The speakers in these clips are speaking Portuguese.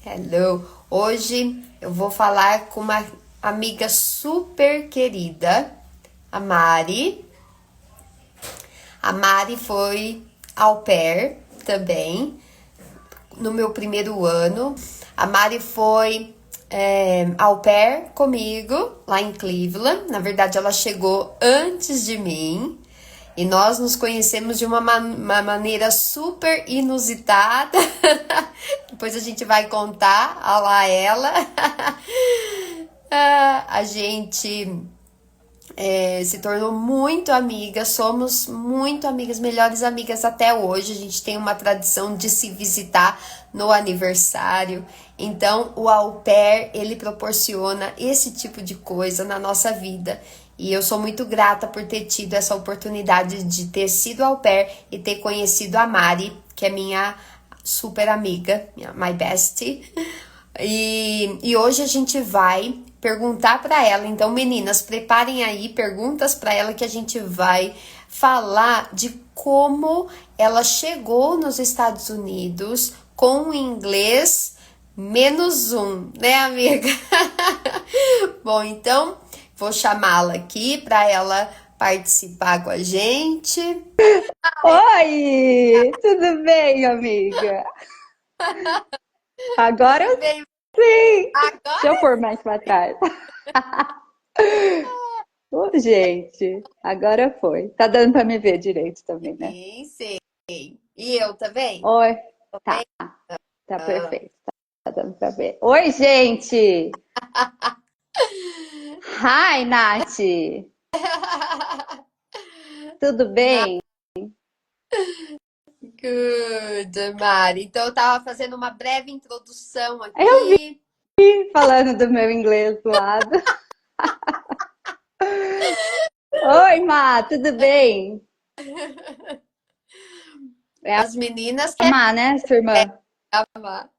Hello! Hoje eu vou falar com uma amiga super querida, a Mari. A Mari foi au pair também no meu primeiro ano. A Mari foi au pair comigo lá em Cleveland. Na verdade, ela chegou antes de mim. E nós nos conhecemos de uma maneira super inusitada. Depois a gente vai contar, a lá ela. A gente se tornou muito amiga, somos muito amigas, melhores amigas até hoje. A gente tem uma tradição de se visitar no aniversário. Então, o au pair, ele proporciona esse tipo de coisa na nossa vida. E eu sou muito grata por ter tido essa oportunidade de ter sido au pair e ter conhecido a Mari, que é minha super amiga, my bestie. E hoje a gente vai perguntar para ela. Então, meninas, preparem aí perguntas para ela que a gente vai falar de como ela chegou nos Estados Unidos com o inglês -1, né, amiga? Bom, então vou chamá-la aqui para ela participar com a gente. Oi, tudo bem, amiga? Agora Tudo bem? sim. Deixa eu Agora pôr mais para trás. Ô, gente, agora foi. Tá dando para me ver direito também, né? sim, sei. E eu também? Oi, Também? tá, tá perfeito. Tá dando para ver. Oi, gente. Hi, Nath. Tudo bem? Good, Mari. Então, eu tava fazendo uma breve introdução Eu aqui. vi falando do meu inglês do lado. Oi, Má, tudo bem? É As meninas a querem Má, né, sua irmã? amar.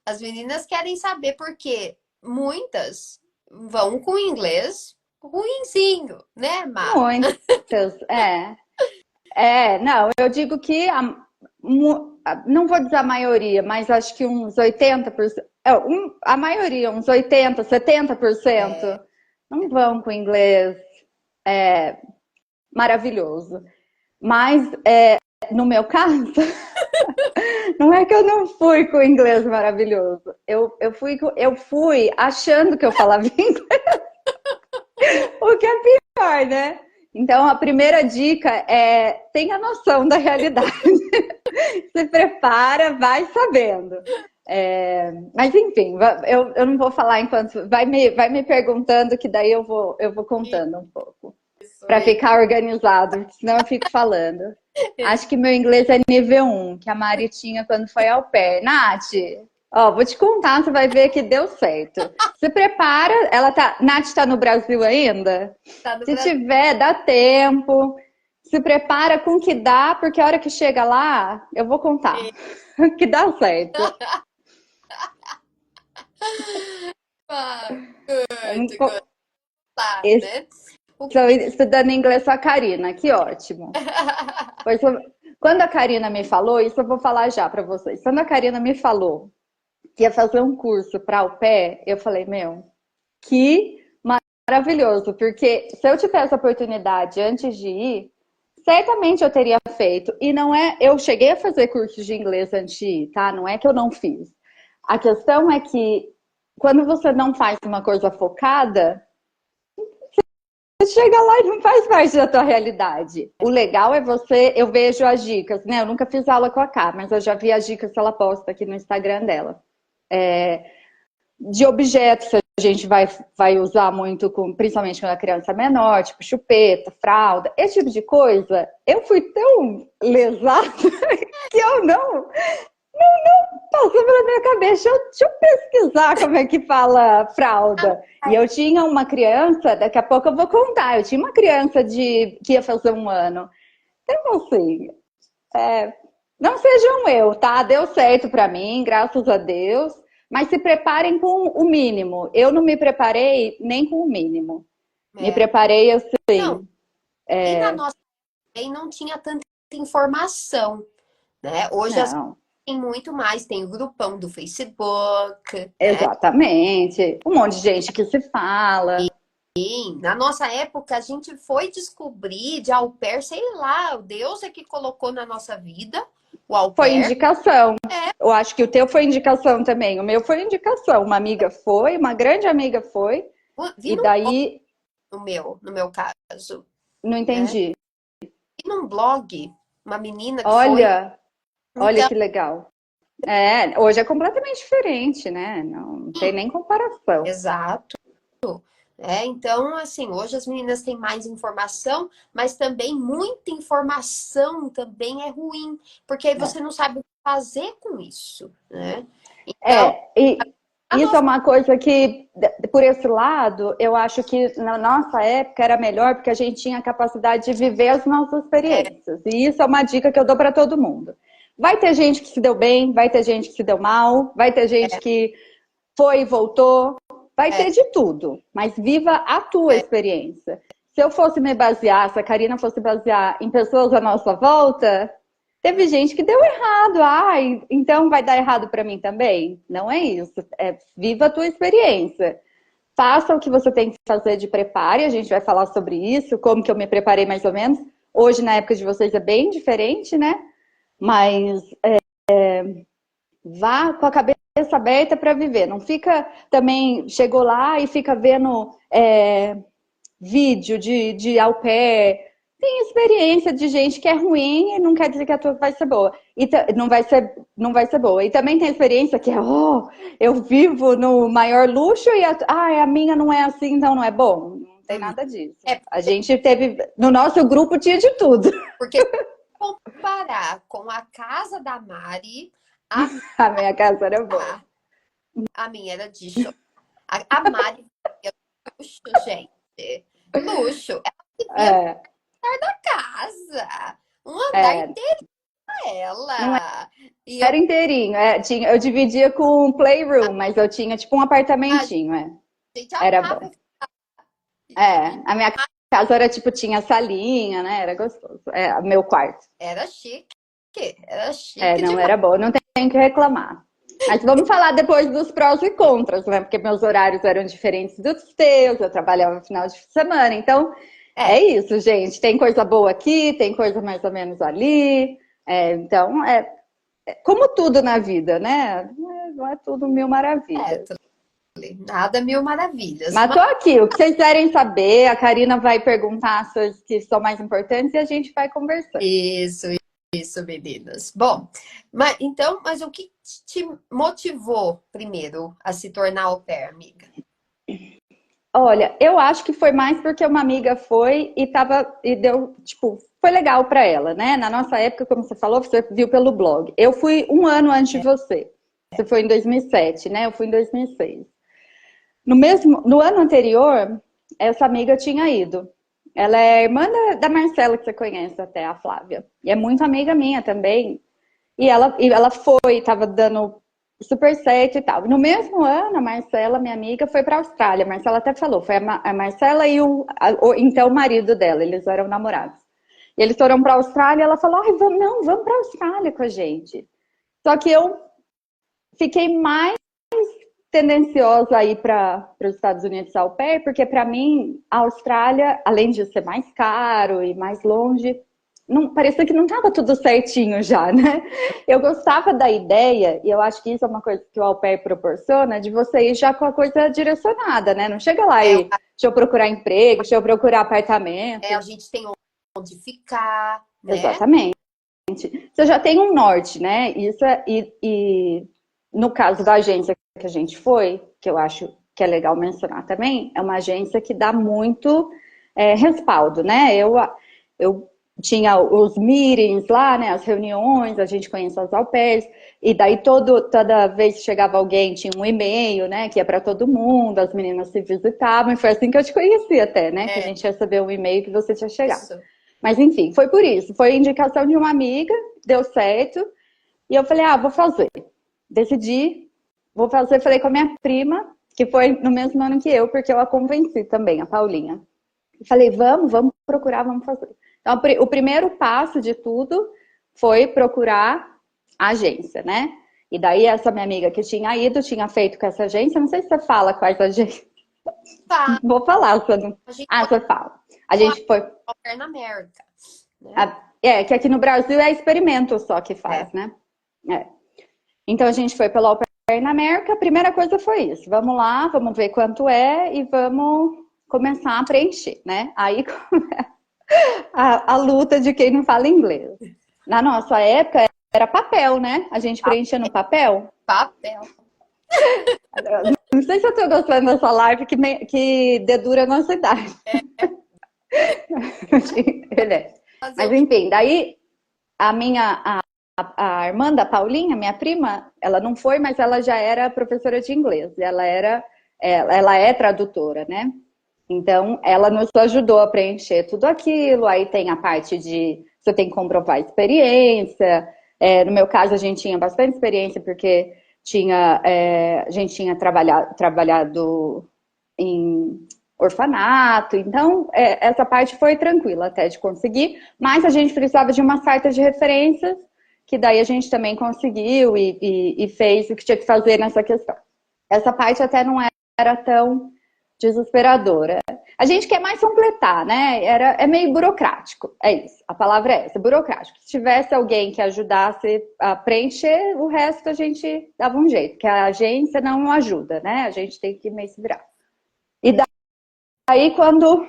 As meninas querem saber por quê. Muitas vão com inglês ruinzinho, né, Má? Muitas, é. Não, eu digo que não vou dizer a maioria, mas acho que uns 80%, a maioria, uns 80, 70% É, não vão com inglês maravilhoso. Mas no meu caso, não é que eu não fui com inglês maravilhoso. Eu fui achando que eu falava inglês, o que é pior, né? Então, a primeira dica é tenha noção da realidade. Se prepara, vai sabendo. Mas enfim, eu não vou falar enquanto. Vai me perguntando que daí eu vou contando um pouco. isso Para aí. ficar organizado, senão eu fico falando. Acho que meu inglês é nível 1, que a Mari tinha quando foi au pair. Nath, ó, vou te contar, você vai ver que deu certo. Se prepara, Nath tá no Brasil ainda? Tá no Se Brasil. tiver, dá tempo. Se prepara com o que dá, porque a hora que chega lá, eu vou contar. Que dá certo. Ah, good, Um good. po- Tá, né? O- Estou estudando inglês com a Karina, que ótimo. Pois quando a Karina me falou, isso eu vou falar já para vocês. Quando a Karina me falou que ia fazer um curso para o pé, eu falei, meu, que maravilhoso, porque se eu tivesse a oportunidade antes de ir, certamente eu teria feito. E não é, eu cheguei a fazer cursos de inglês antes de ir, tá? Não é que eu não fiz. A questão é que quando você não faz uma coisa focada, você chega lá e não faz parte da tua realidade. O legal é eu vejo as dicas, né? Eu nunca fiz aula com a Ká, mas eu já vi as dicas que ela posta aqui no Instagram dela. De objetos que a gente vai usar muito, principalmente quando a criança é menor, tipo chupeta, fralda, esse tipo de coisa. Eu fui tão lesada que eu não passou pela minha cabeça. Deixa eu pesquisar como é que fala fralda. E eu tinha uma criança, daqui a pouco eu vou contar, eu tinha uma criança que ia fazer 1 ano. Então, assim, não sejam eu, tá? Deu certo pra mim, graças a Deus. Mas se preparem com o mínimo. Eu não me preparei nem com o mínimo. Me É. preparei Não, assim. e na nossa também não tinha tanta informação, né? Hoje as Não. tem muito mais. Tem o grupão do Facebook, né? Exatamente. Um monte de gente que se fala. Sim, na nossa época, a gente foi descobrir de au pair, sei lá, o Deus é que colocou na nossa vida o au Foi pair. indicação. Eu acho que o teu foi indicação também. O meu foi indicação. Uma amiga foi, uma grande amiga foi. Vi E daí, no meu caso, não né? entendi. E num blog, uma menina que foi. Olha Então, que legal. É, hoje é completamente diferente, né? Não tem nem comparação. exato. Então, assim, hoje as meninas têm mais informação, mas também muita informação também é ruim, porque aí você não sabe o que fazer com isso, né? Então, E a isso é nossa uma coisa que, por esse lado, eu acho que na nossa época era melhor porque a gente tinha a capacidade de viver as nossas experiências. E isso é uma dica que eu dou para todo mundo. Vai ter gente que se deu bem, vai ter gente que se deu mal, vai ter gente que foi e voltou, vai é, ter de tudo, mas viva a tua é, experiência. Se eu fosse me basear, se a Karina fosse basear em pessoas à nossa volta, teve gente que deu errado. Ai, então vai dar errado para mim também? Não é isso. É viva a tua experiência. Faça o que você tem que fazer de preparo, a gente vai falar sobre isso, como que eu me preparei mais ou menos. Hoje, na época de vocês, é bem diferente, né? Mas vá com a cabeça aberta para viver. Não fica também, chegou lá e fica vendo vídeo de au pair. Tem experiência de gente que é ruim e não quer dizer que a tua vai ser boa. E não vai ser boa. E também tem experiência que é, eu vivo no maior luxo e a minha não é assim, então não é bom. Não tem hum, nada disso. é A gente teve, no nosso grupo tinha de tudo. porque se comparar com a casa da Mari, a, A minha casa era boa. a minha era de show. A Mari vivia luxo, gente. Luxo. Ela vivia É, na casa. Um andar é, inteiro pra não ela. E eu, era inteirinho. Eu dividia com um playroom, mas eu tinha tipo um a apartamentinho. gente Era amava. bom. A minha casa era tipo, tinha salinha, né? Era gostoso. Meu quarto. Era chique. Era chique Não demais. era bom, não tem que reclamar. Mas vamos falar depois dos prós e contras, né? Porque meus horários eram diferentes dos teus, eu trabalhava no final de semana. Então, é É, isso, gente. Tem coisa boa aqui, tem coisa mais ou menos ali. Então, como tudo na vida, né? Não é tudo mil maravilhas. nada mil maravilhas. Mas tô aqui, o que vocês quiserem saber, a Karina vai perguntar as coisas que são mais importantes e a gente vai conversando. Isso, isso, meninas. Bom, mas o que te motivou primeiro a se tornar au pair, amiga? Olha, eu acho que foi mais porque uma amiga foi e deu, tipo, foi legal pra ela, né? Na nossa época, como você falou, você viu pelo blog. Eu fui um ano antes de você. Você foi em 2007, né? Eu fui em 2006. No ano anterior, essa amiga tinha ido. Ela é irmã da Marcela, que você conhece até, a Flávia. E é muito amiga minha também. E ela foi, estava dando super certo e tal. No mesmo ano, a Marcela, minha amiga, foi para a Austrália. A Marcela até falou, foi a Marcela e então o marido dela, eles eram namorados. E eles foram para a Austrália e ela falou, ai, vamos para a Austrália com a gente. Só que eu fiquei mais tendenciosa a ir para os Estados Unidos ao pé, porque para mim a Austrália, além de ser mais caro e mais longe, não, parecia que não estava tudo certinho já, né? Eu gostava da ideia, e eu acho que isso é uma coisa que o au pair proporciona, de você ir já com a coisa direcionada, né? Não chega lá É, e deixa eu procurar emprego, deixa eu procurar apartamento. a gente tem onde ficar, né? Exatamente. Você já tem um norte, né? E no caso da agência que a gente foi, que eu acho que é legal mencionar também, é uma agência que dá muito respaldo, né? Eu tinha os meetings lá, né? As reuniões, a gente conhece as au pairs, e daí toda vez que chegava alguém tinha um e-mail, né? Que ia para todo mundo, as meninas se visitavam, e foi assim que eu te conheci até, né? Que a É gente recebeu um e-mail que você tinha chegado. isso. Mas enfim, foi por isso. Foi indicação de uma amiga, deu certo. E eu falei, vou fazer. Decidi, vou fazer. Falei com a minha prima, que foi no mesmo ano que eu, porque eu a convenci também, a Paulinha. Falei, vamos procurar, vamos fazer. Então, o primeiro passo de tudo foi procurar agência, né? E daí essa minha amiga que tinha ido, tinha feito com essa agência, não sei se você fala quais agências. Tá, Vou falar, você não... a gente Ah, foi você fala. A com a gente foi... Au na América, né? que aqui no Brasil é experimento só que É. faz, né? É. Então a gente foi pela Au Pair na América, a primeira coisa foi isso. Vamos lá, vamos ver quanto é e vamos começar a preencher, né? Aí a luta de quem não fala inglês. Na nossa época era papel, né? A gente preenchia no papel. Papel. Não sei se eu tô gostando dessa live que dedura a nossa idade. Ele é. Fazer Mas o quê? enfim, daí a irmã da Paulinha, minha prima, ela não foi, mas ela já era professora de inglês. Ela é tradutora, né? Então, ela nos ajudou a preencher tudo aquilo. Aí tem a parte de você tem que comprovar a experiência. No meu caso, a gente tinha bastante experiência porque a gente tinha trabalhado em orfanato. Então, essa parte foi tranquila até de conseguir. Mas a gente precisava de uma carta de referências, que daí a gente também conseguiu e fez o que tinha que fazer nessa questão. Essa parte até não era tão desesperadora. A gente quer mais completar, né? É meio burocrático. É isso. A palavra é essa, burocrático. Se tivesse alguém que ajudasse a preencher, o resto a gente dava um jeito, que a agência não ajuda, né? A gente tem que meio se virar. E daí, quando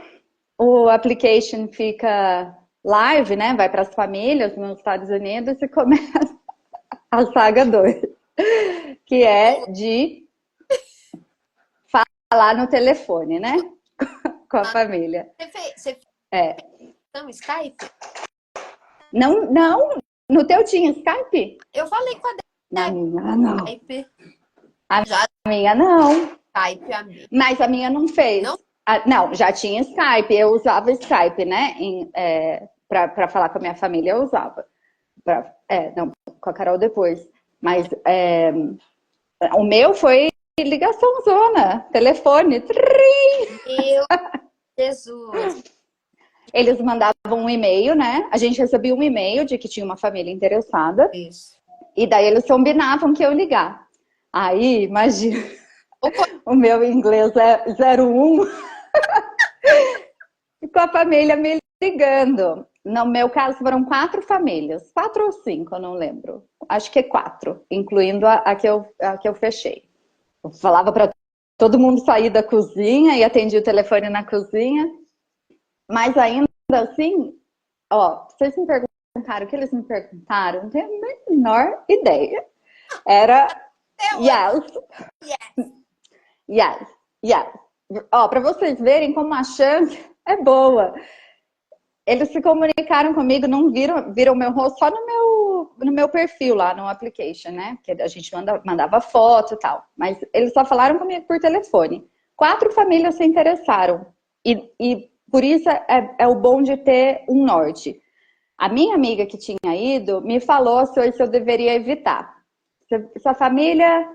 o application fica live, né? Vai para as famílias nos Estados Unidos e começa a saga 2, que é de falar no telefone, né? Com a família. Você fez É. no Skype? Não, no teu tinha Skype? Eu falei com a Na minha, não. Skype. A Já minha, não. Skype, amiga. Mas a minha não fez. Não? Não, já tinha Skype. Eu usava Skype, né? Pra falar com a minha família, eu usava. Não, com a Carol depois. Mas o meu foi ligação zona, telefone. Meu Jesus. Eles mandavam um e-mail, né? A gente recebia um e-mail de que tinha uma família interessada. Isso. E daí eles combinavam que eu ligar. Aí, imagina, o meu inglês é 01. E com a família me ligando. No meu caso, foram 4 famílias. 4 ou 5, eu não lembro. Acho que é 4, incluindo a que eu fechei. Eu falava para todo mundo sair da cozinha e atendia o telefone na cozinha. Mas ainda assim, vocês me perguntaram o que eles me perguntaram, não tenho a menor ideia. Era yes. Para vocês verem como a chance é boa. Eles se comunicaram comigo, não viram meu rosto só no meu perfil lá no application, né? Que a gente mandava foto e tal. Mas eles só falaram comigo por telefone. 4 famílias se interessaram. E por isso é o bom de ter um norte. A minha amiga que tinha ido me falou se eu deveria evitar. Se a família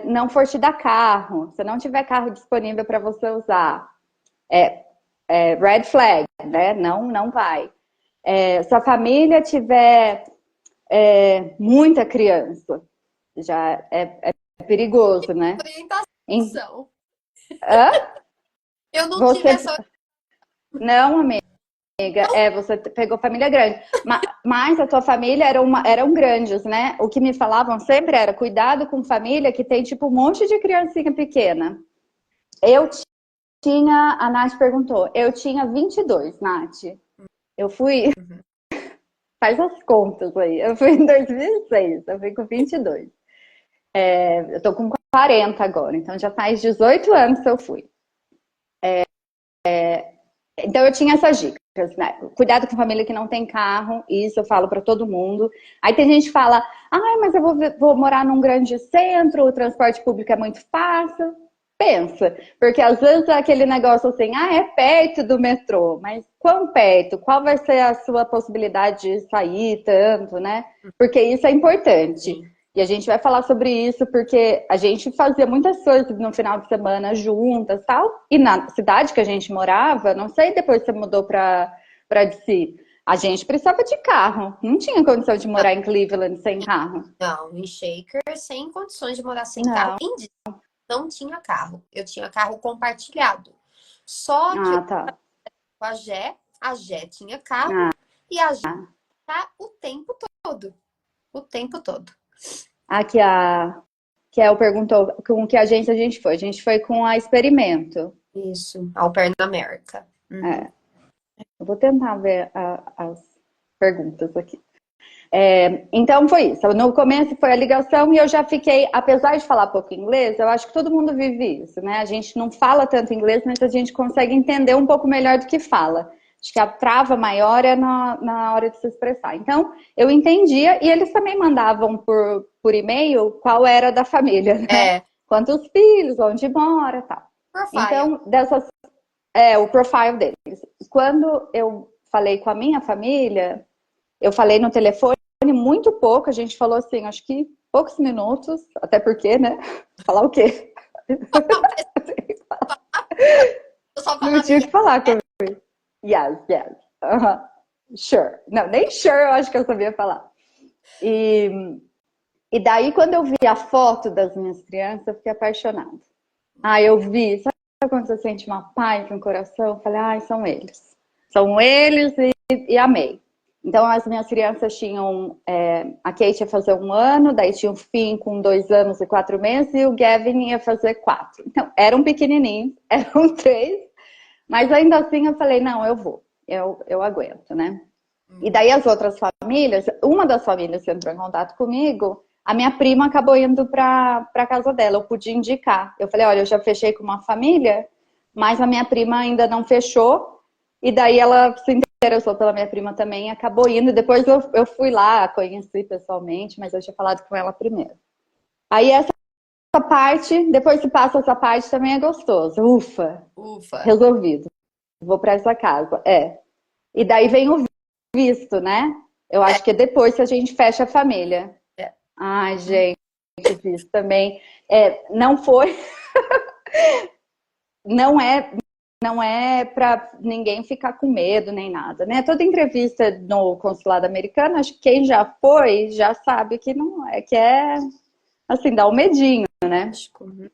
não for te dar carro, se não tiver carro disponível para você usar, red flag, né? Não vai. Se a família tiver muita criança, já é perigoso, né? Orientação. Hã? Eu não tive essa. Não, amiga, você pegou família grande. Mas a tua família eram grandes, né? O que me falavam sempre era cuidado com família que tem tipo um monte de criancinha pequena. A Nath perguntou, eu tinha 22, Nath. Eu fui, faz as contas aí, eu fui em 2006, eu fui com 22. Eu tô com 40 agora, então já faz 18 anos que eu fui. Então eu tinha essas dicas, né? Cuidado com família que não tem carro, isso eu falo pra todo mundo. Aí tem gente que fala, mas eu vou morar num grande centro, o transporte público é muito fácil. Pensa, porque às vezes é aquele negócio assim, é perto do metrô, mas quão perto? Qual vai ser a sua possibilidade de sair tanto, né? Porque isso é importante. E a gente vai falar sobre isso porque a gente fazia muitas coisas no final de semana juntas, tal. E na cidade que a gente morava, não sei depois você mudou para DC, A gente precisava de carro. Não tinha condição de morar em Cleveland sem carro. Não, em Shaker, sem condições de morar sem carro. Não. Em Disney, não tinha carro. Eu tinha carro compartilhado. Só que eu Ah, tá. com a Jé tinha carro Ah, e a Jé tá o tempo todo. O tempo todo. aqui a Kel perguntou com que agência a gente foi. A gente foi com a Experimento. Isso, Au Pair na América. Uhum. É, eu vou tentar ver as perguntas aqui. Então foi isso. No começo foi a ligação e eu já fiquei, apesar de falar pouco inglês, eu acho que todo mundo vive isso, né? A gente não fala tanto inglês, mas a gente consegue entender um pouco melhor do que fala. Acho que a trava maior é na hora de se expressar. Então, eu entendia e eles também mandavam por e-mail qual era da família, né? Quantos filhos, onde mora, tal. Profile. Então, o profile deles. Quando eu falei com a minha família, eu falei no telefone muito pouco, a gente falou assim, acho que poucos minutos, até porque, né? Falar o quê? Eu só Não tinha que falar comigo. Yes, yes. Sure. Não, nem sure eu acho que eu sabia falar. E daí, quando eu vi a foto das minhas crianças, eu fiquei apaixonada. Eu vi, sabe quando você sente uma paz no coração? Eu falei, são eles. São eles e amei. Então, as minhas crianças tinham... a Kate ia fazer 1 ano, daí tinha o Finn com 2 anos e 4 meses, e o Gavin ia fazer 4. Então, eram pequenininhos, eram 3, mas ainda assim eu falei, não, eu vou, eu aguento, né? E daí as outras famílias, uma das famílias que entrou em contato comigo, a minha prima acabou indo para casa dela, eu pude indicar. Eu falei, olha, eu já fechei com uma família, mas a minha prima ainda não fechou, e daí ela se interessou pela minha prima também, acabou indo, e depois eu fui lá, conheci pessoalmente, mas eu tinha falado com ela primeiro. Aí essa parte, depois que passa essa parte, também é gostoso. Ufa. Resolvido. Vou para essa casa. E daí vem o visto, né? Eu acho que é depois que a gente fecha a família. Ai, gente, o visto também. Não foi. Não é para ninguém ficar com medo nem nada, né? Toda entrevista no consulado americano, acho que quem já foi já sabe que não é, que é assim, dá um medinho, né?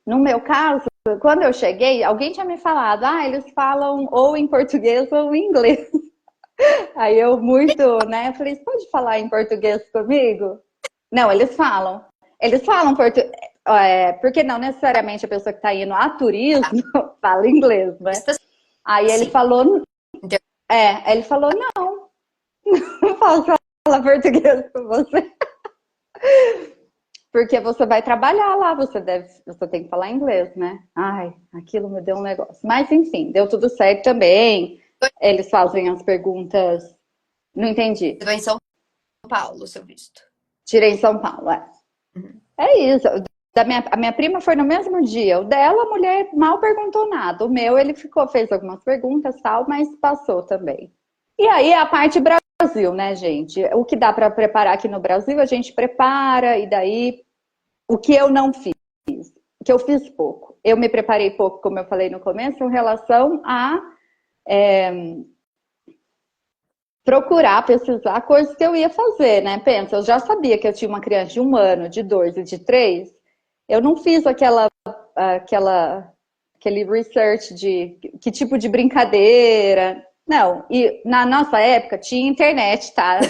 No meu caso, quando eu cheguei, alguém tinha me falado, eles falam ou em português ou em inglês. Aí eu né? Eu falei, você pode falar em português comigo? Não, eles falam. Eles falam português, porque não necessariamente a pessoa que está indo a turismo fala inglês, né? Aí ele falou, não, não posso falar português com você. Porque você vai trabalhar lá, você tem que falar inglês, né? Aquilo me deu um negócio. Mas enfim, deu tudo certo também. Eles fazem as perguntas. Não entendi. Tirou em São Paulo, seu visto. Tirei em São Paulo, É isso. A minha prima foi no mesmo dia. O dela, a mulher mal perguntou nada. O meu, ele fez algumas perguntas tal, mas passou também. E aí a parte Brasil, né, gente? O que dá para preparar aqui no Brasil, a gente prepara, e daí o que eu não fiz, o que eu fiz pouco. Eu me preparei pouco, como eu falei no começo, em relação a procurar, pesquisar coisas que eu ia fazer, né? Pensa, eu já sabia que eu tinha uma criança de 1 ano, de 2 e de 3. Eu não fiz aquele research de que tipo de brincadeira. Não, e na nossa época tinha internet, tá?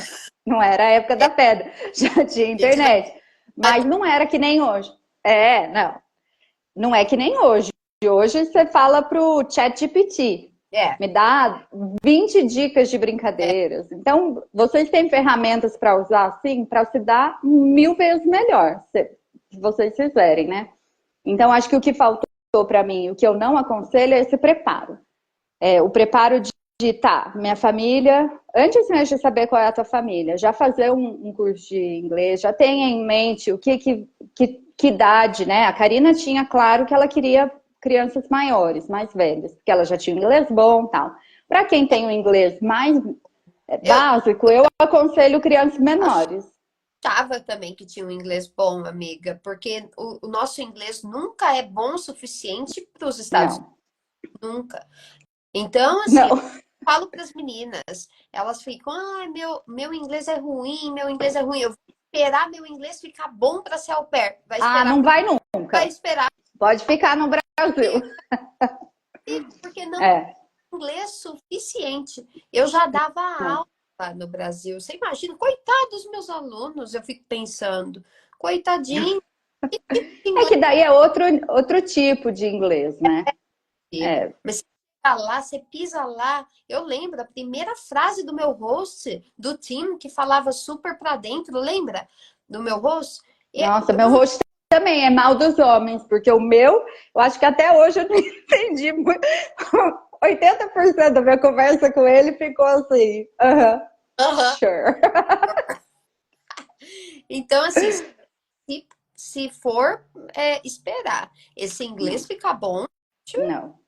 Não era a época da pedra, já tinha internet. Mas não era que nem hoje. Não. Não é que nem hoje. Hoje você fala pro ChatGPT. Me dá 20 dicas de brincadeiras. Então, vocês têm ferramentas para usar assim, para se dar 1000 vezes melhor, se vocês fizerem, né? Então, acho que o que faltou para mim, o que eu não aconselho é esse preparo. O preparo de minha família, antes mesmo de saber qual é a tua família, já fazer um curso de inglês, já tenha em mente o que idade, né? A Karina tinha claro que ela queria crianças maiores, mais velhas, porque ela já tinha um inglês bom e tal. Para quem tem o inglês mais básico, eu aconselho crianças menores. Achava também que tinha um inglês bom, amiga, porque o nosso inglês nunca é bom o suficiente para os Estados Unidos. Nunca. Então, assim, falo para as meninas, elas ficam, ai, meu inglês é ruim, meu inglês é ruim. Eu vou esperar meu inglês ficar bom para ser au pair. Vai Ah, esperar, não vai vai nunca. esperar, Pode ficar no Brasil. porque não É, tem inglês suficiente. Eu já dava não. aula no Brasil. Você imagina, coitados dos meus alunos, eu fico pensando, coitadinho, É inglês. que daí é outro tipo de inglês, né? É. Mas você tá lá, você pisa lá. Eu lembro a primeira frase do meu host, do Tim, que falava super pra dentro, lembra? Do meu host? Nossa, Eu meu não rosto também é mal dos homens, porque o meu, eu acho que até hoje eu não entendi muito. 80% da minha conversa com ele ficou assim, Aham. sure. Então, assim, se for esperar esse inglês Não, ficar bom, não.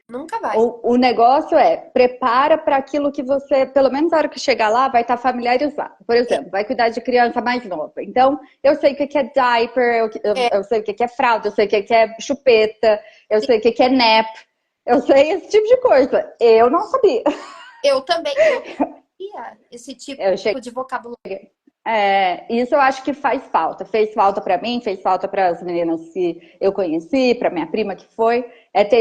nunca vai. O negócio é, prepara para aquilo que você, pelo menos na hora que chegar lá, vai estar familiarizado. Por É, exemplo, vai cuidar de criança mais nova. Então, eu sei o que é diaper, é, eu sei o que é fralda, eu sei o que é chupeta, eu sei o que é nap, eu sei esse tipo de coisa. Eu não sabia. eu também, eu ia esse tipo Eu cheguei, de vocabulário. isso eu acho que faz falta. Fez falta para mim, fez falta para as meninas que eu conheci, para minha prima que foi, é ter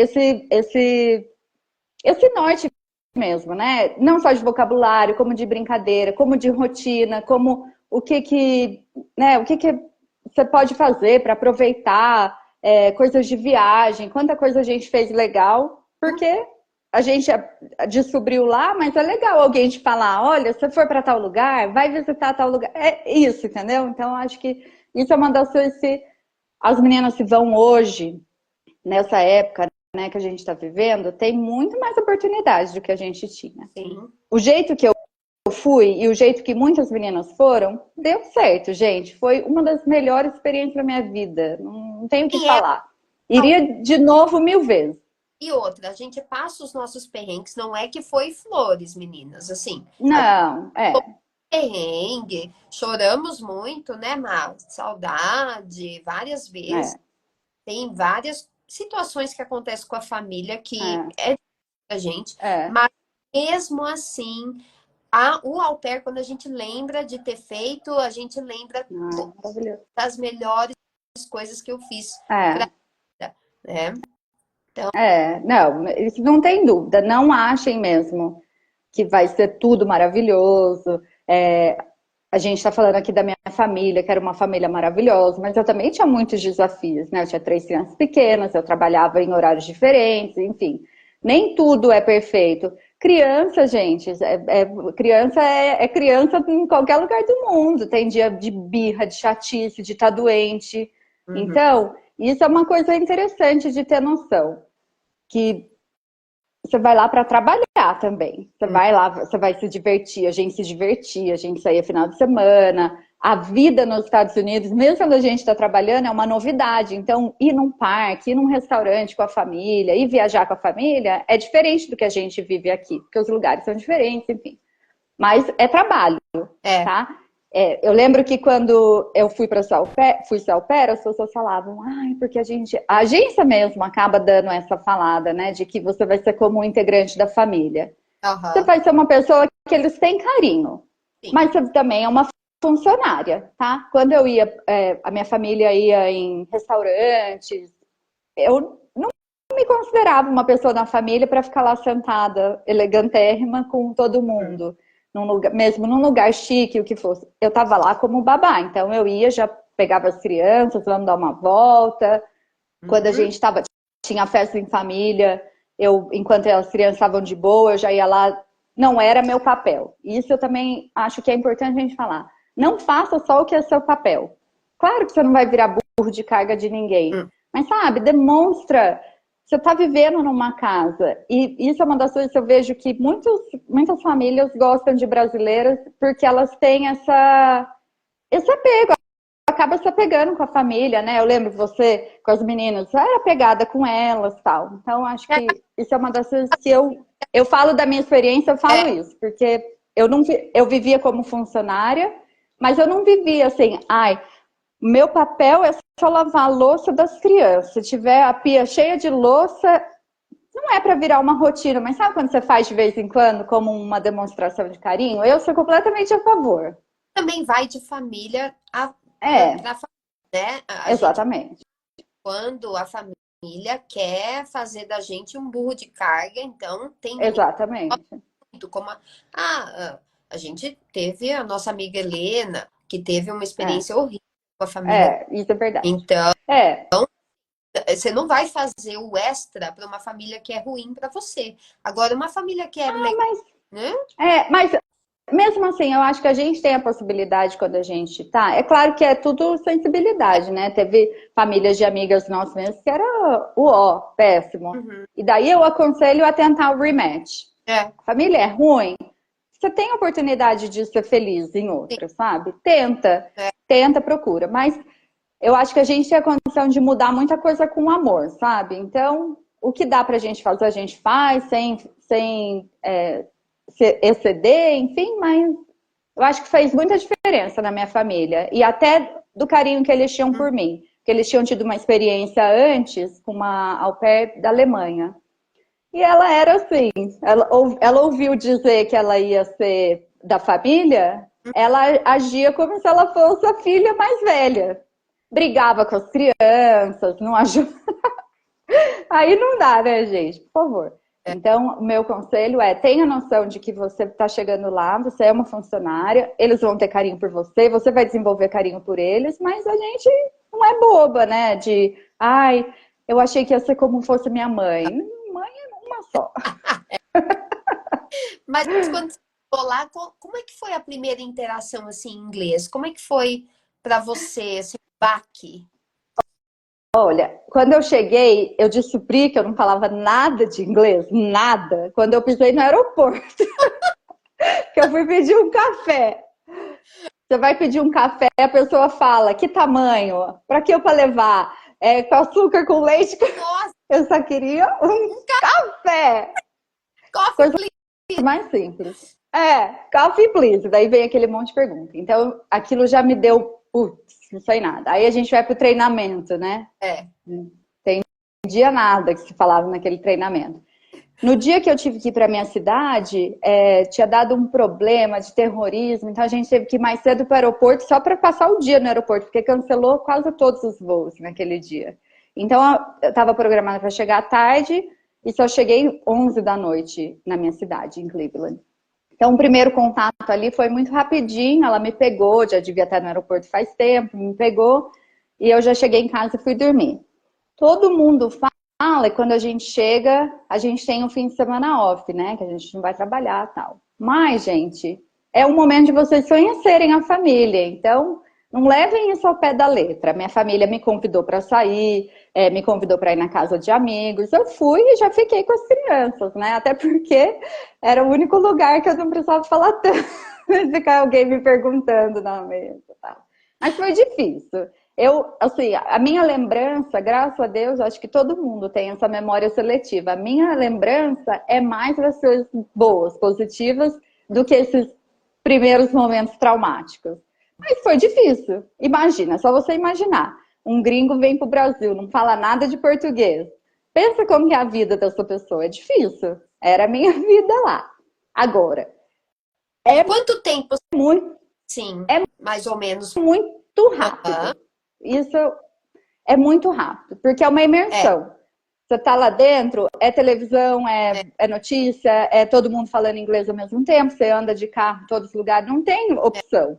esse norte mesmo, né? Não só de vocabulário, como de brincadeira, como de rotina, como o que você pode fazer para aproveitar coisas de viagem, quanta coisa a gente fez legal, porque a gente descobriu lá, mas é legal alguém te falar, olha, se você for para tal lugar, vai visitar tal lugar. É isso, entendeu? Então, acho que isso é uma das coisas que as meninas que vão hoje, nessa época, né, que a gente está vivendo, tem muito mais oportunidades do que a gente tinha. Sim. O jeito que eu fui e o jeito que muitas meninas foram, deu certo, gente. Foi uma das melhores experiências da minha vida. Não tenho o que E é falar. Iria de novo 1000 vezes. e outra, a gente passa os nossos perrengues, não é que foi flores, meninas, assim. A Não, perrengue, choramos muito, né, Mar? Saudade, várias vezes. é, Tem várias situações que acontecem com a família que é, é da gente, é. mas mesmo assim, o au pair, quando a gente lembra de ter feito, a gente lembra Não, maravilhoso. das melhores coisas que eu fiz pra É, vida, né? não, isso não tem dúvida. Não achem mesmo que vai ser tudo maravilhoso. A gente está falando aqui da minha família, que era uma família maravilhosa, mas eu também tinha muitos desafios, né? Eu tinha 3 crianças pequenas, eu trabalhava em horários diferentes, enfim. Nem tudo é perfeito. Criança, gente, criança é criança em qualquer lugar do mundo. Tem dia de birra, de chatice, de estar doente. Uhum. Então, isso é uma coisa interessante de ter noção. Que você vai lá para trabalhar também. Você vai lá, você vai se divertir. A gente se divertia, a gente saía final de semana. A vida nos Estados Unidos, mesmo quando a gente está trabalhando, é uma novidade. Então, ir num parque, ir num restaurante com a família, ir viajar com a família, é diferente do que a gente vive aqui, porque os lugares são diferentes, enfim. Mas é trabalho, É, tá? Eu lembro que quando eu fui para fui ser au pair, as pessoas falavam, ai, porque a agência mesmo acaba dando essa falada, né, de que você vai ser como um integrante da família. Você aham, vai ser uma pessoa que eles têm carinho, sim. mas você também é uma funcionária, tá? Quando eu ia, a minha família ia em restaurantes, eu não me considerava uma pessoa da família para ficar lá sentada, elegantérrima, com todo mundo. Mesmo num lugar chique, o que fosse. Eu estava lá como babá, então eu ia, já pegava as crianças, vamos dar uma volta. Quando a Uhum. gente tinha festa em família, enquanto as crianças estavam de boa, eu já ia lá. Não era meu papel. Isso eu também acho que é importante a gente falar. Não faça só o que é seu papel. Claro que você não vai virar burro de carga de ninguém, Hum. mas sabe, demonstra. Você está vivendo numa casa, e isso é uma das coisas que eu vejo que muitas famílias gostam de brasileiras porque elas têm esse apego, acaba se apegando com a família, né? Eu lembro você com as meninas, eu era apegada com elas, tal. Então acho que isso é uma das coisas que eu falo da minha experiência, eu falo É, isso, porque eu vivia como funcionária, mas eu não vivia assim, ai, meu papel é só lavar a louça das crianças. Se tiver a pia cheia de louça, não é para virar uma rotina, mas sabe quando você faz de vez em quando como uma demonstração de carinho? Eu sou completamente a favor. Também vai de família É, para família, né? A gente, exatamente. quando a família quer fazer da gente um burro de carga, então tem Exatamente. muito como a gente teve a nossa amiga Helena, que teve uma É, experiência horrível com a família. isso é verdade. Então, É, você não vai fazer o extra para uma família que é ruim para você. Agora, uma família que é legal, mas, né? mas mesmo assim, eu acho que a gente tem a possibilidade quando a gente tá. É claro que é tudo sensibilidade, né? Teve famílias de amigas nossas mesmo que era o ó, péssimo. Uhum. E daí eu aconselho a tentar o rematch. É, Família é ruim, você tem a oportunidade de ser feliz em sim, outra, sabe? Tenta, é. tenta, procura. Mas eu acho que a gente tem a condição de mudar muita coisa com amor, sabe? Então, o que dá pra gente fazer, a gente faz, sem se exceder, enfim, mas eu acho que fez muita diferença na minha família. E até do carinho que eles tinham Uhum. por mim. Que eles tinham tido uma experiência antes com uma au pair da Alemanha. E ela era assim, ela ouviu dizer que ela ia ser da família, ela agia como se ela fosse a filha mais velha. Brigava com as crianças, não ajuda. Aí não dá, né, gente? Por favor. Então, o meu conselho é: tenha noção de que você está chegando lá, você é uma funcionária, eles vão ter carinho por você, você vai desenvolver carinho por eles, mas a gente não é boba, né? De, ai, eu achei que ia ser como fosse minha mãe. Mãe é uma só. Mas quando você chegou lá, como é que foi a primeira interação assim em inglês? Como é que foi para você, esse baque? Olha, quando eu cheguei, eu descobri que eu não falava nada de inglês, nada, quando eu pisei no aeroporto, que eu fui pedir um café. Você vai pedir um café, a pessoa fala, que tamanho? Para que eu para levar? Com açúcar, com leite? Nossa, Eu só queria um café. coffee, Coisa please. mais simples. Coffee please. Daí vem aquele monte de pergunta. Então, aquilo já me deu, putz, não sei nada. Aí a gente vai pro treinamento, né? É. Entendia nada que se falava naquele treinamento. No dia que eu tive que ir para minha cidade, tinha dado um problema de terrorismo, então a gente teve que ir mais cedo para o aeroporto só para passar o dia no aeroporto, porque cancelou quase todos os voos naquele dia. Então eu estava programada para chegar à tarde e só cheguei 11 da noite na minha cidade, em Cleveland. Então o primeiro contato ali foi muito rapidinho, ela me pegou, já devia estar no aeroporto faz tempo, me pegou e eu já cheguei em casa e fui dormir. Todo mundo fala que quando a gente chega, a gente tem um fim de semana off, né? Que a gente não vai trabalhar e tal. Mas, gente, é um momento de vocês conhecerem a família. Então, não levem isso ao pé da letra. Minha família me convidou para sair, me convidou para ir na casa de amigos. Eu fui e já fiquei com as crianças, né? Até porque era o único lugar que eu não precisava falar tanto. Ficar alguém me perguntando na mesa. Tá? Mas foi difícil. Assim, a minha lembrança, graças a Deus, acho que todo mundo tem essa memória seletiva. A minha lembrança é mais das coisas boas, positivas, do que esses primeiros momentos traumáticos. Mas foi difícil. Imagina, só você imaginar. Um gringo vem pro Brasil, não fala nada de português. Pensa como que é a vida dessa pessoa. É difícil. Era a minha vida lá. Agora, é Quanto tempo, muito, sim, é mais ou menos? muito rápido. Isso é muito rápido, porque é uma É, imersão. Você tá lá dentro, é televisão, é notícia, é todo mundo falando inglês ao mesmo tempo, você anda de carro em todos os lugares, não tem opção.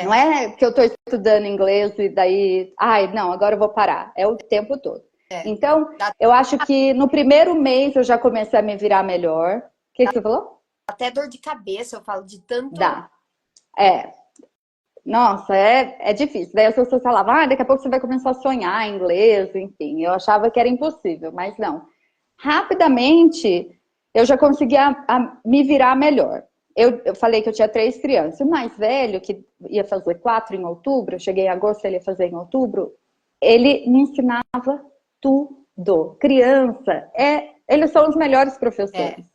Não é que eu estou estudando inglês e daí, ai, não, agora eu vou parar. É o tempo todo. é. Então, Dá eu acho que no primeiro mês eu já comecei a me virar melhor. O que você falou? até dor de cabeça, eu falo de tanto. Dá. É, nossa, é difícil. Daí as pessoas falavam, daqui a pouco você vai começar a sonhar em inglês, enfim. Eu achava que era impossível, mas não. Rapidamente, eu já conseguia me virar melhor. Eu falei que eu tinha 3 crianças. O mais velho, que ia fazer 4 em outubro, eu cheguei em agosto, ele ia fazer em outubro, ele me ensinava tudo. Criança, eles são os melhores É, professores.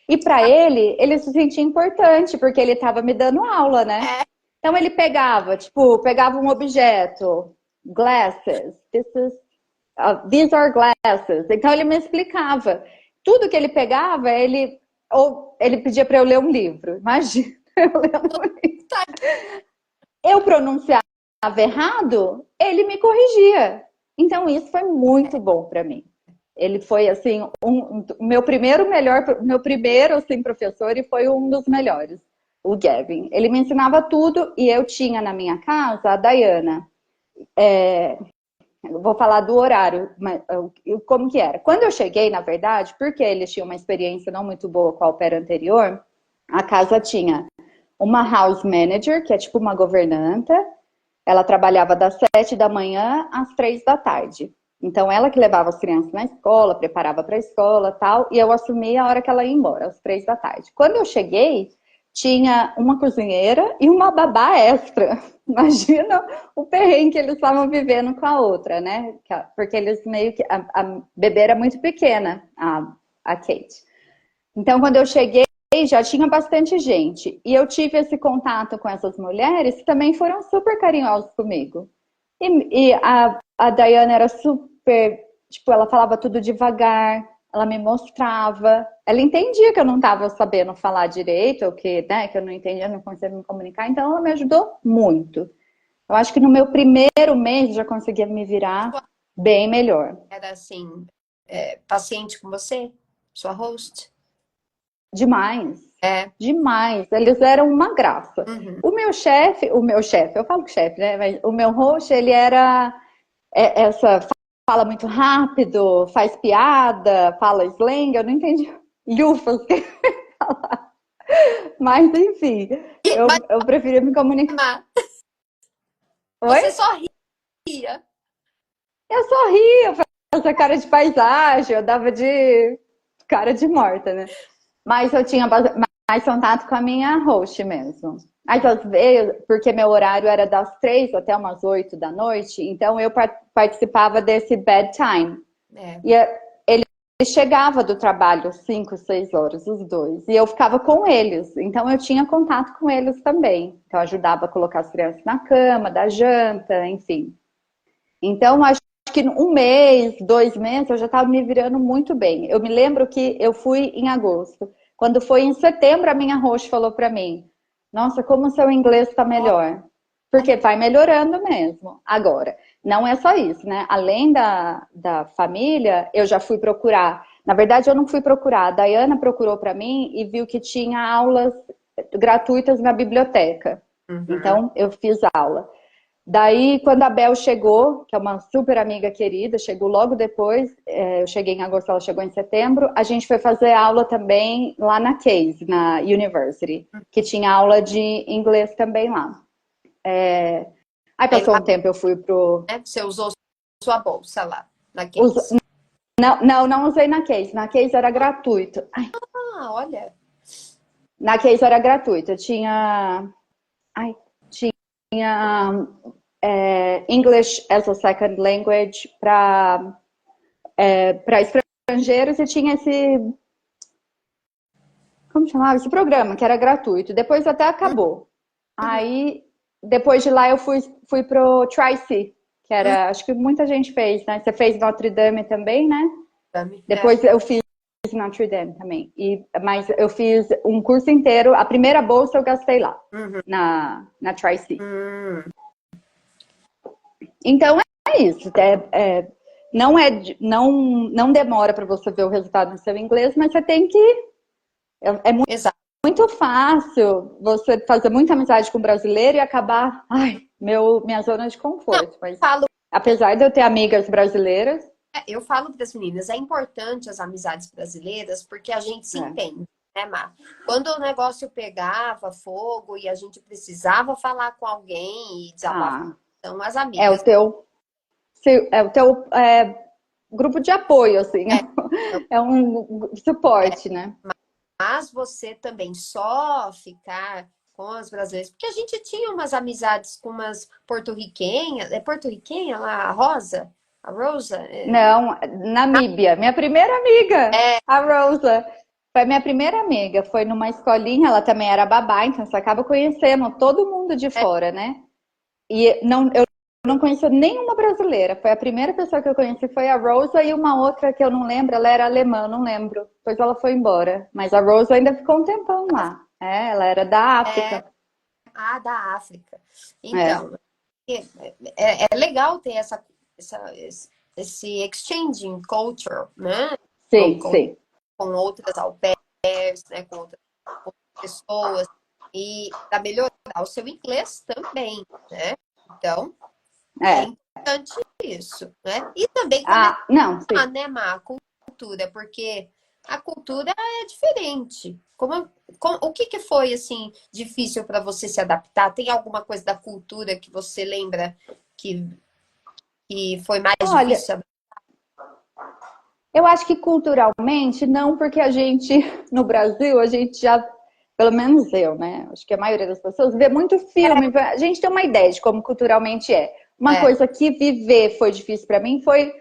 E para ele se sentia importante, porque ele estava me dando aula, né? é, Então ele pegava, tipo, pegava um objeto, glasses, these are glasses. Então ele me explicava tudo que ele pegava, ou ele pedia para eu ler um livro. Imagina, eu lendo um livro. Eu pronunciava errado, ele me corrigia. Então isso foi muito bom para mim. Ele foi assim meu primeiro assim, professor, e foi um dos melhores, o Gavin. Ele me ensinava tudo e eu tinha na minha casa a Diana. Eu vou falar do horário, mas como que era. Quando eu cheguei, na verdade, porque eles tinham uma experiência não muito boa com a au pair anterior, a casa tinha uma house manager, que é tipo uma governanta. Ela trabalhava das 7 da manhã às 3 da tarde. Então, ela que levava as crianças na escola, preparava para a escola e tal, e eu assumia a hora que ela ia embora, às 3 da tarde. Quando eu cheguei, tinha uma cozinheira e uma babá extra. Imagina o perrengue que eles estavam vivendo com a outra, né? Porque eles meio que... A bebê era muito pequena, a Kate. Então, quando eu cheguei, já tinha bastante gente. E eu tive esse contato com essas mulheres que também foram super carinhosos comigo. E a Diana era super... Tipo, ela falava tudo devagar, ela me mostrava. Ela entendia que eu não estava sabendo falar direito, ou que, né, que eu não entendia, não conseguia me comunicar. Então, ela me ajudou muito. Eu acho que no meu primeiro mês já conseguia me virar bem melhor. Era assim, paciente com você? Sua host? Demais. É. Demais. Eles eram uma graça. Uhum. O meu chefe, eu falo chefe, né? Mas o meu host, ele era fala muito rápido, faz piada, fala slang, eu não entendi lufas que ele fala. Mas enfim, eu preferia me comunicar. Oi? Você só ria. Eu só ria, eu fazia cara de paisagem, eu dava de cara de morta, né? Mas eu tinha mais contato com a minha host mesmo. Aí às vezes, porque meu horário era das 3 até umas 8 da noite, então eu participava desse bedtime. E ele chegava do trabalho 5, 6 horas, os dois. E eu ficava com eles. Então eu tinha contato com eles também. Então eu ajudava a colocar as crianças na cama, dar janta, enfim. Então acho que 1 mês, 2 meses, eu já estava me virando muito bem. Eu me lembro que eu fui em agosto. Quando foi em setembro, a minha host falou para mim: nossa, como o seu inglês está melhor. Porque vai melhorando mesmo. Agora, não é só isso, né? Além da família, eu já fui procurar. Na verdade, eu não fui procurar. A Diana procurou para mim e viu que tinha aulas gratuitas na biblioteca. Uhum. Então, eu fiz aula. Daí, quando a Bel chegou, que é uma super amiga querida, chegou logo depois, eu cheguei em agosto, ela chegou em setembro, a gente foi fazer aula também lá na Case, na University, que tinha aula de inglês também lá. Aí passou um tempo, eu fui pro... Você usou sua bolsa lá, na Case? Não usei na Case. Na Case era gratuito. Ai. Ah, olha. Na Case era gratuito. Tinha English as a Second Language para estrangeiros, e tinha esse... Como chamava? Esse programa, que era gratuito. Depois até acabou. Aí, depois de lá, eu fui pro Tri-C, que era... Acho que muita gente fez, né? Você fez Notre Dame também, né? Depois eu fiz Notre Dame também. Mas eu fiz um curso inteiro. A primeira bolsa eu gastei lá, na Tri-C. Então é isso. Não demora para você ver o resultado no seu inglês, mas você tem que... É muito fácil você fazer muita amizade com brasileiro e acabar... minha zona de conforto. Mas, apesar de eu ter amigas brasileiras... Eu falo para as meninas, é importante as amizades brasileiras porque a gente se entende, né, Mar? Quando o negócio pegava fogo e a gente precisava falar com alguém e desabafar, então as amigas... É o teu grupo de apoio, assim. É um suporte, né? Mas você também só ficar com as brasileiras, porque a gente tinha umas amizades com umas porto-riquenhas. É porto-riquenha lá, a Rosa? A Rosa? Não, Namíbia. Minha primeira amiga, a Rosa. Foi minha primeira amiga. Foi numa escolinha, ela também era babá, então você acaba conhecendo todo mundo de fora, né? E eu não conhecia nenhuma brasileira. Foi a primeira pessoa que eu conheci, foi a Rosa, e uma outra que eu não lembro, ela era alemã, não lembro. Depois ela foi embora. Mas a Rosa ainda ficou um tempão lá. É, ela era da África. Da África. É, Então, é legal ter esse exchanging culture, né? sim, sim. Com outras au pairs, né? Com outras pessoas. E para melhorar o seu inglês também, né? Então, é É. importante isso, né? E também começar, Ah, não, sim. né, Má, a cultura, porque a cultura é diferente. O que que foi, assim, difícil para você se adaptar? Tem alguma coisa da cultura que você lembra que, que foi mais Olha, difícil? eu acho que culturalmente, não, porque a gente, no Brasil, a gente já, pelo menos eu, né? Acho que a maioria das pessoas vê muito filme, a gente tem uma ideia de como culturalmente é. Uma É, coisa que viver foi difícil para mim foi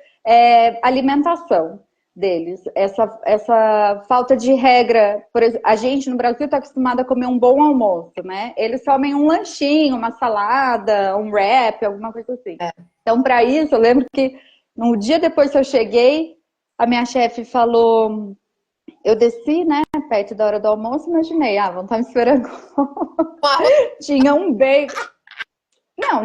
alimentação deles. Essa falta de regra. Por exemplo, a gente no Brasil está acostumado a comer um bom almoço, né? Eles comem um lanchinho, uma salada, um wrap, alguma coisa assim. é. Então, para isso, eu lembro que no dia depois que eu cheguei, a minha chefe falou, eu desci, né, perto da hora do almoço, imaginei, vão estar me esperando. Com arroz, Tinha um bacon.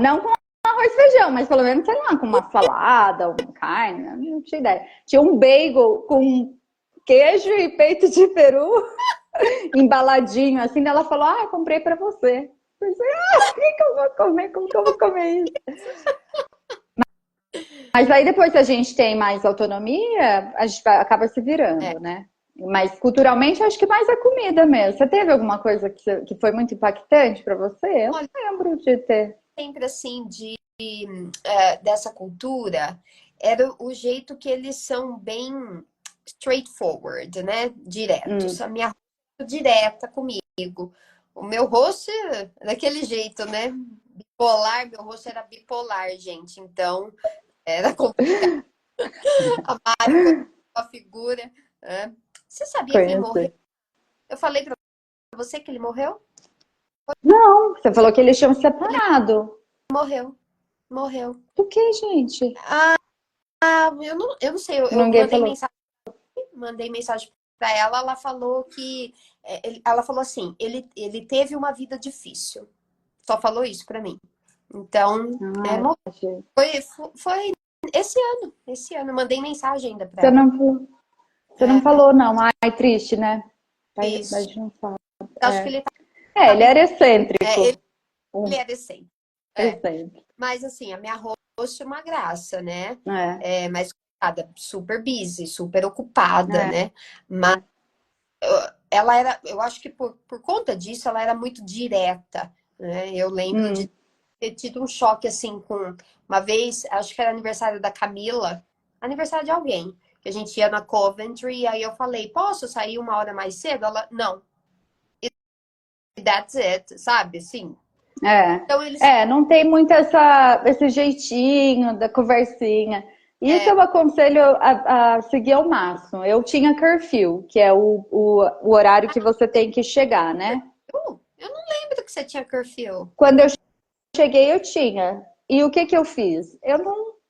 Não com arroz e feijão, mas pelo menos, sei lá, com uma salada, uma carne, não tinha ideia. Tinha um bagel com queijo e peito de peru, embaladinho, assim, ela falou, eu comprei pra você. Eu pensei, o que eu vou comer? Como que eu vou comer isso? Mas aí depois que a gente tem mais autonomia, a gente acaba se é, virando, né? Mas culturalmente, acho que mais a comida mesmo. Você teve alguma coisa que foi muito impactante para você? Eu olha, não lembro de ter. sempre assim, dessa cultura, era o jeito que eles são bem straightforward, né? Diretos. Hum. A minha rosto é direta comigo. O meu rosto é daquele jeito, né? Bipolar, meu rosto era bipolar, gente. Então, era complicado. A Mari foi uma figura. Né? Você sabia que ele morreu? Conheci. Eu falei pra você que ele morreu? Não, você falou que eles tinham Ele separado. morreu. Morreu. Do que, gente? Eu não sei, eu Ninguém falou. mandei mensagem para ela, ela falou que ela falou assim, ele teve uma vida difícil. Só falou isso para mim. Então, Ai, gente. foi esse ano, mandei mensagem ainda para Você ela. não falou, não. Ai, triste, né? A Isso. gente não fala. Acho que É, ele ele tava, era ele, excêntrico. ele Um é decente. É. excêntrico. Mas assim, a minha rosto é uma graça, né? É, Mas coitada, super busy, super ocupada, é, né? Mas é. ela era, eu acho que por conta disso, ela era muito direta, né? Eu lembro de Hum. ter tido um choque assim com uma vez, acho que era aniversário da Camila, aniversário de alguém, que a gente ia na Coventry, e aí eu falei, posso sair uma hora mais cedo? Ela, não, that's it, sabe? Assim. Então eles, Não tem muito esse jeitinho da conversinha. Isso é, eu aconselho a seguir ao máximo. Eu tinha curfew, que é o horário que você tem que chegar, né? eu não lembro que você tinha curfew. Quando eu cheguei, eu tinha. E o que que eu fiz?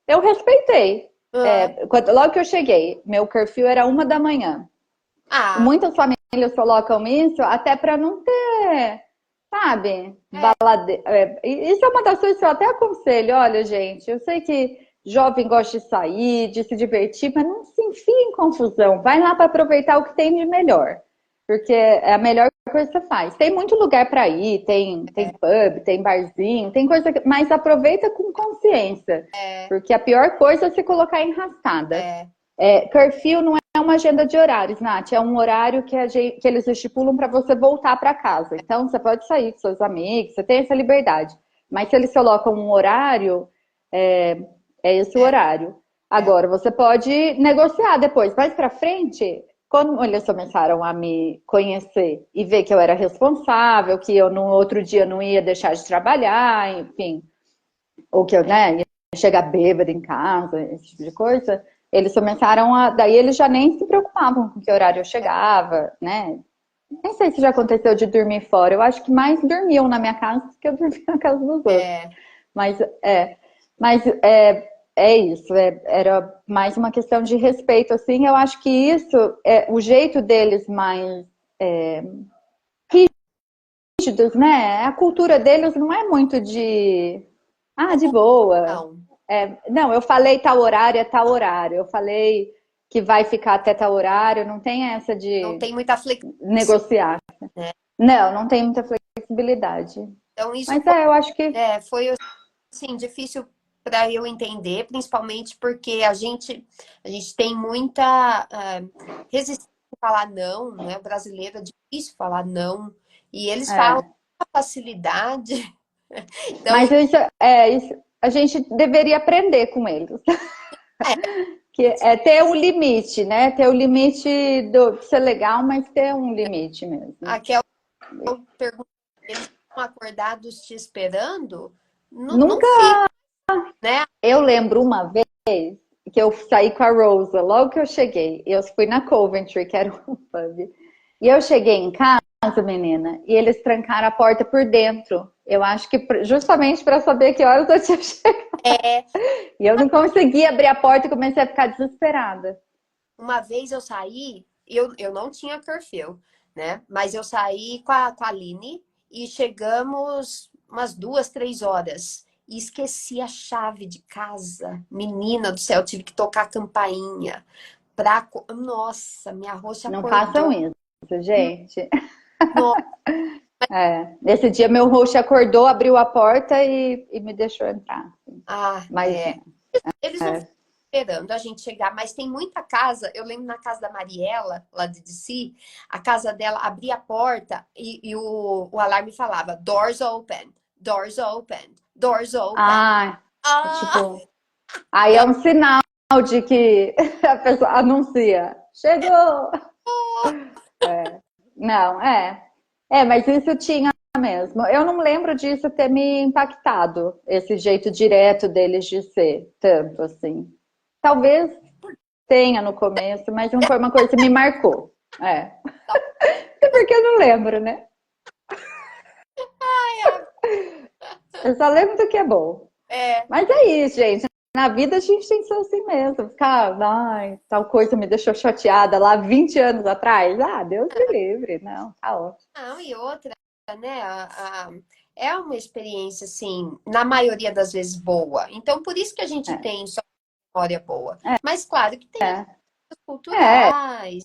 Eu respeitei. Ah, Logo que eu cheguei, meu curfew era 1 da manhã. ah, Muitas famílias colocam isso até para não ter, sabe, é, balade... Isso é uma das coisas que eu até aconselho. Olha, gente, eu sei que jovem gosta de sair, de se divertir, mas não se enfie em confusão. Vai lá para aproveitar o que tem de melhor, porque é a melhor coisa que você faz. Tem muito lugar para ir, tem pub, tem barzinho, tem coisa, mas aproveita com consciência, é, porque a pior coisa é se colocar em rascada. é, Curfew não é uma agenda de horários, Nath. É um horário que eles estipulam para você voltar para casa. Então, você pode sair com seus amigos, você tem essa liberdade. Mas se eles colocam um horário, é, é esse o é, horário. é. Agora, você pode negociar depois. Mais para frente, quando eles começaram a me conhecer e ver que eu era responsável, que eu no outro dia não ia deixar de trabalhar, enfim, ou que eu, né, ia chegar bêbada em casa, esse tipo de coisa, eles começaram a. Daí eles já nem se preocupavam com que horário eu chegava, né? Nem sei se já aconteceu de dormir fora. Eu acho que mais dormiam na minha casa do que eu dormia na casa dos outros. É. Mas é. Mas é isso, era mais uma questão de respeito, assim. Eu acho que isso, o jeito deles mais rígidos, né? A cultura deles não é muito de boa. Não, Não, eu falei tal horário é tal horário. Eu falei que vai ficar até tal horário. Não tem essa não de tem muita flexibilidade, negociar. né? Não, não tem muita flexibilidade. Então, isso Mas eu acho que foi assim, difícil para eu entender, principalmente porque a gente tem muita resistência a falar não, né? O brasileiro é difícil falar não, e eles falam é. com facilidade. Então, Mas isso a gente deveria aprender com eles. é, Que é ter um limite, né? Ter o limite do ser legal, mas ter um limite mesmo. aquela pergunta, eles estão acordados te esperando? Não, não Nunca fica, né? eu lembro uma vez que eu saí com a Rosa, logo que eu cheguei. Eu fui na Coventry, que era um pub. E eu cheguei em casa, menina, e eles trancaram a porta por dentro. Eu acho que justamente para saber que horas eu tinha chegado. É, E eu não conseguia abrir a porta e comecei a ficar desesperada. uma vez eu saí, eu não tinha curfew, né? Mas eu saí com a Aline e chegamos umas 2, 3 horas. E esqueci a chave de casa. Menina do céu, tive que tocar a campainha. Nossa, minha roxa Não façam acordou. isso, gente. Nossa, Nesse dia meu host acordou, abriu a porta e me deixou entrar. Mas é. Eles não ficam esperando a gente chegar, mas tem muita casa. Eu lembro na casa da Mariela, lá de DC, a casa dela abria a porta e o alarme falava: doors open, doors open, doors open. ah, Ah! tipo, aí é um sinal de que a pessoa anuncia. Chegou! Não, mas isso tinha mesmo. Eu não lembro disso ter me impactado, esse jeito direto deles de ser, tanto assim. Talvez tenha no começo, mas não foi uma coisa que me marcou. Até porque eu não lembro, né? Eu só lembro do que é bom. É, Mas é isso, gente. Na vida a gente tem que ser assim mesmo. Ficar, ai, tal coisa me deixou chateada lá 20 anos atrás. Ah, Deus me livre. Não, tá ótimo. não, e outra, né? É uma experiência, assim, na maioria das vezes boa. Então, por isso que a gente É, tem só memória boa. Mas, claro que tem as é, é. culturais,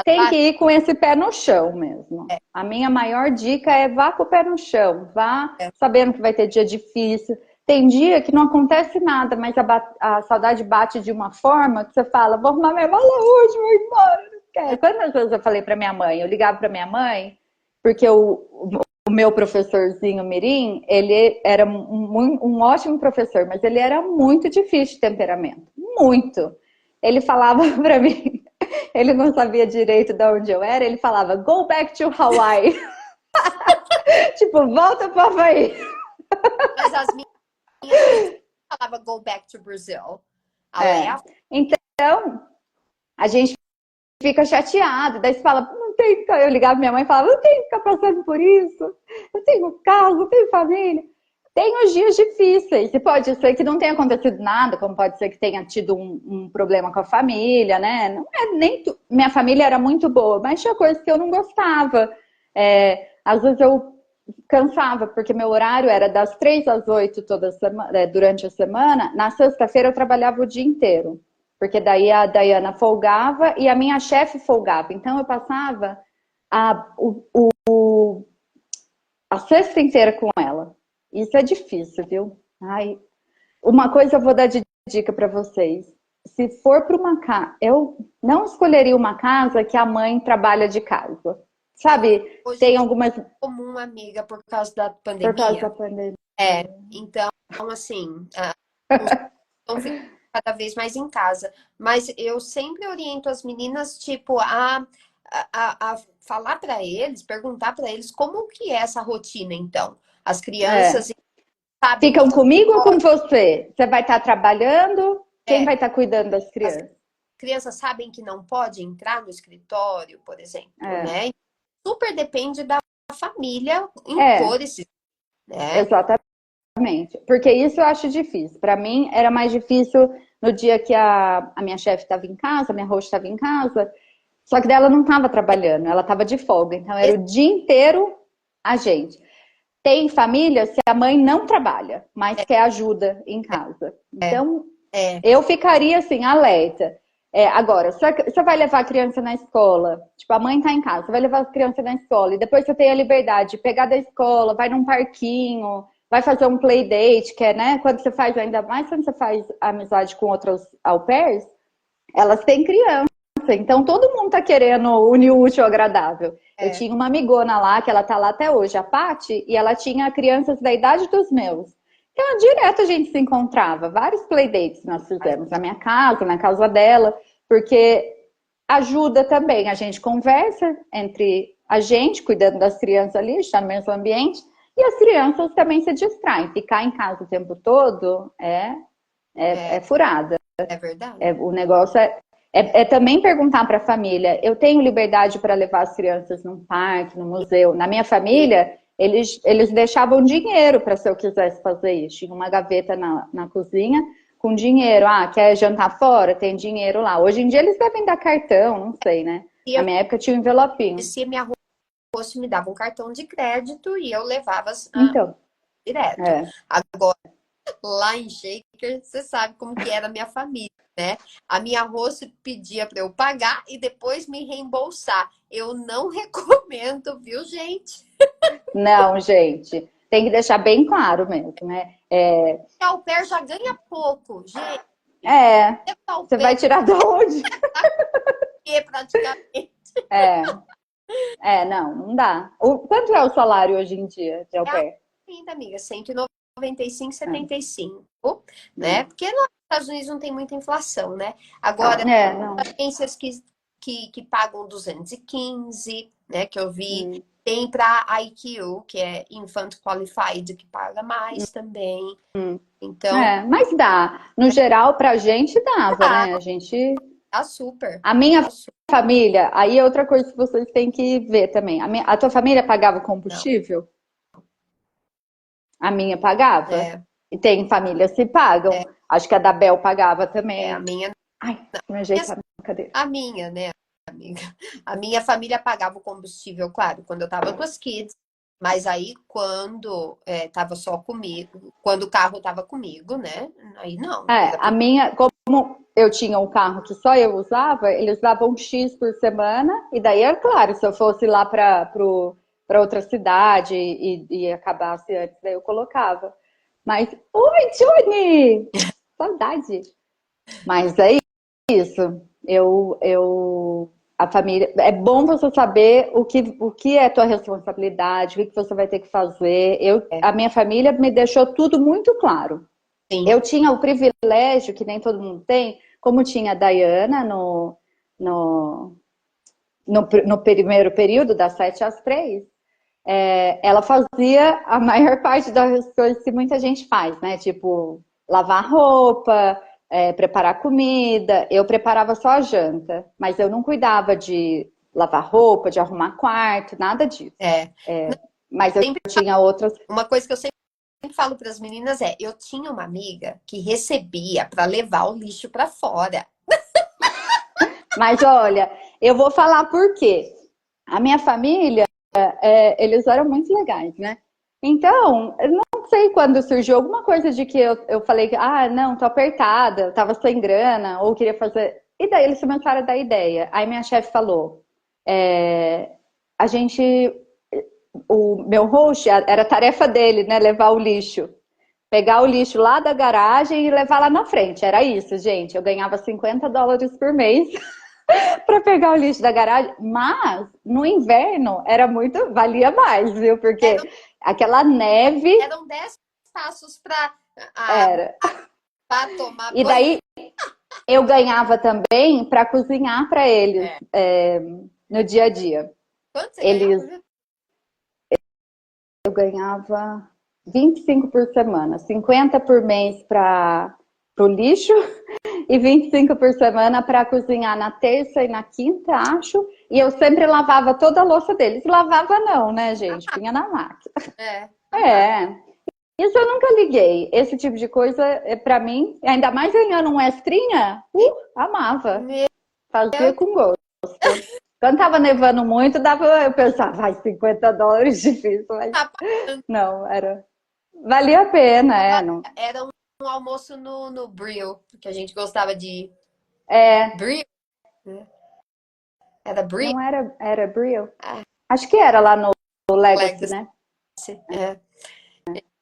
Tem que as- ir com esse pé no chão mesmo. A minha maior dica é vá com o pé no chão. Vá sabendo que vai ter dia difícil. Tem dia que não acontece nada, mas a saudade bate de uma forma que você fala, vou arrumar minha mala hoje, vou embora, não quero. Quantas vezes eu falei pra minha mãe? Eu ligava pra minha mãe, porque o meu professorzinho Mirim, ele era um ótimo professor, mas ele era muito difícil de temperamento. Muito. Ele falava pra mim, ele não sabia direito de onde eu era, ele falava, go back to Hawaii. Tipo, volta pro Havaí. mas as minhas falavam go back to Brazil. A É. Léa, Então, a gente fica chateado. Daí você fala, não tem que ficar. Eu ligava pra minha mãe e falava, não tem que ficar passando por isso. Eu tenho casa, eu tenho família. Tem os dias difíceis. E pode ser que não tenha acontecido nada, como pode ser que tenha tido um problema com a família, né? Não é nem minha família era muito boa, mas tinha coisas que eu não gostava. Às vezes eu cansava, porque meu horário era das 3 às 8 toda semana, durante a semana. Na sexta-feira eu trabalhava o dia inteiro. Porque daí a Dayana folgava e a minha chefe folgava. Então eu passava a sexta inteira com ela. Isso é difícil, viu? Ai, uma coisa eu vou dar de dica para vocês. Se for para uma casa, eu não escolheria uma casa que a mãe trabalha de casa. Sabe, hoje em tem dia algumas é comum, amiga, por causa da por causa da pandemia. pandemia. Então, assim, os estão ficando cada vez mais em casa. Mas eu sempre oriento as meninas, tipo, a falar para eles, perguntar para eles como que é essa rotina, então. As É. crianças sabem que Ficam não comigo ou com pode, você? Você vai estar trabalhando? Quem é, vai estar cuidando das as crianças? crianças sabem que não pode entrar no escritório, por exemplo, É, né? Super depende da família é impor esse, né? exatamente. Exatamente. Porque isso eu acho difícil. Para mim, era mais difícil no dia que a minha chefe estava em casa, a minha host estava em casa, só que dela não estava trabalhando, ela estava de folga. Então, era o dia inteiro a gente. Tem família se a mãe não trabalha, mas quer ajuda em casa. Então, É, eu ficaria assim, alerta. Agora, você vai levar a criança na escola, tipo, a mãe tá em casa, você vai levar a criança na escola, e depois você tem a liberdade de pegar da escola, vai num parquinho, vai fazer um play date, que é, né, quando você faz, ainda mais quando você faz amizade com outras au pairs, elas têm criança, então todo mundo tá querendo unir o útil ao agradável. Eu é, tinha uma amigona lá, que ela tá lá até hoje, a Paty, e ela tinha crianças da idade dos meus. Então, direto a gente se encontrava, vários playdates nós fizemos, na minha casa, na casa dela, porque ajuda também, a gente conversa entre a gente, cuidando das crianças ali, está no mesmo ambiente, e as crianças também se distraem. Ficar em casa o tempo todo é furada. é verdade. O negócio é também perguntar para a família: eu tenho liberdade para levar as crianças num parque, no museu? Na minha família, eles deixavam dinheiro para se eu quisesse fazer isso. Tinha uma gaveta na cozinha com dinheiro. Ah, quer jantar fora? Tem dinheiro lá. Hoje em dia eles devem dar cartão, não sei, né? E Na eu minha época tinha um envelopinho. se minha rosto me dava um cartão de crédito e eu levava Então, direto. é. Agora, lá em Shaker, você sabe como que era a minha família, né? A minha host pedia para eu pagar e depois me reembolsar. Eu não recomendo, viu, gente? Não, gente, tem que deixar bem claro mesmo, né? A au pair já ganha pouco, gente. É, Au você vai pair tirar de onde? praticamente É, não dá. Quanto é o salário hoje em dia de au é a pair? ainda, amiga, 195, É, 75, né? Porque nos Estados Unidos não tem muita inflação, né? Agora, não. agências que pagam 215, né? Que eu vi. Hum, Tem para IQ, que é Infant Qualified, que paga mais também. hum. Então, Mas dá. No geral, pra gente dava, tá, né? A gente. tá super. A minha Tá super. família, aí é outra coisa que vocês têm que ver também. A tua família pagava Não, combustível? A minha pagava? é, E tem famílias que pagam. é, Acho que a da Bel pagava a também. minha, Ai, me ajeitar na cadeira. a minha, né, amiga? A minha família pagava o combustível, claro, quando eu tava com as kids. Mas aí, quando tava só comigo, quando o carro tava comigo, né? Aí não, era A tudo. minha, como eu tinha um carro que só eu usava, eles davam X por semana, e daí é claro, se eu fosse lá para outra cidade e acabasse antes, daí eu colocava. Mas, oi, Johnny! Saudade! Mas é isso. A família. É bom você saber o que é tua responsabilidade, o que você vai ter que fazer. É, A minha família me deixou tudo muito claro. sim. Eu tinha o privilégio, que nem todo mundo tem, como tinha a Diana no, no primeiro período, das 7 às 3, ela fazia a maior parte das coisas que muita gente faz, né? Tipo, lavar roupa, preparar comida. Eu preparava só a janta, mas eu não cuidava de lavar roupa, de arrumar quarto, nada disso. É. Mas eu Sempre, tinha outras. uma coisa que eu sempre falo para as meninas eu tinha uma amiga que recebia para levar o lixo para fora. Mas olha, eu vou falar por quê. A minha família, eles eram muito legais, né? Então, eu não sei quando surgiu alguma coisa de que eu falei que, não, tô apertada, eu tava sem grana, ou queria fazer. E daí eles começaram a dar ideia. Aí minha chefe falou: a gente. O meu host, era tarefa dele, né? Levar o lixo. Pegar o lixo lá da garagem e levar lá na frente. Era isso, gente. Eu ganhava US$ 50 por mês para pegar o lixo da garagem, mas no inverno era muito, valia mais, viu? Porque Eram, aquela neve eram 10 passos para era. tomar E banho. daí eu ganhava também para cozinhar para eles É. no dia a dia. Quanto você Eles, ganhava? eu ganhava 25 por semana, 50 por mês para o lixo e 25 por semana para cozinhar na terça e na quinta, acho. E eu sempre lavava toda a louça deles. Lavava não, né, gente? Punha na máquina. É, É. Isso eu nunca liguei. Esse tipo de coisa, pra mim, ainda mais ganhando um extrinha, amava. Meu Fazia com gosto. Quando tava nevando muito, eu pensava, vai, US$ 50 difícil, mas tá, não, valia a pena, não. era um almoço no Brill, que a gente gostava de ir. É, Brill, né? Era Brill? não era Brio? Ah, Acho que era lá no Legacy, Legacy. né? É.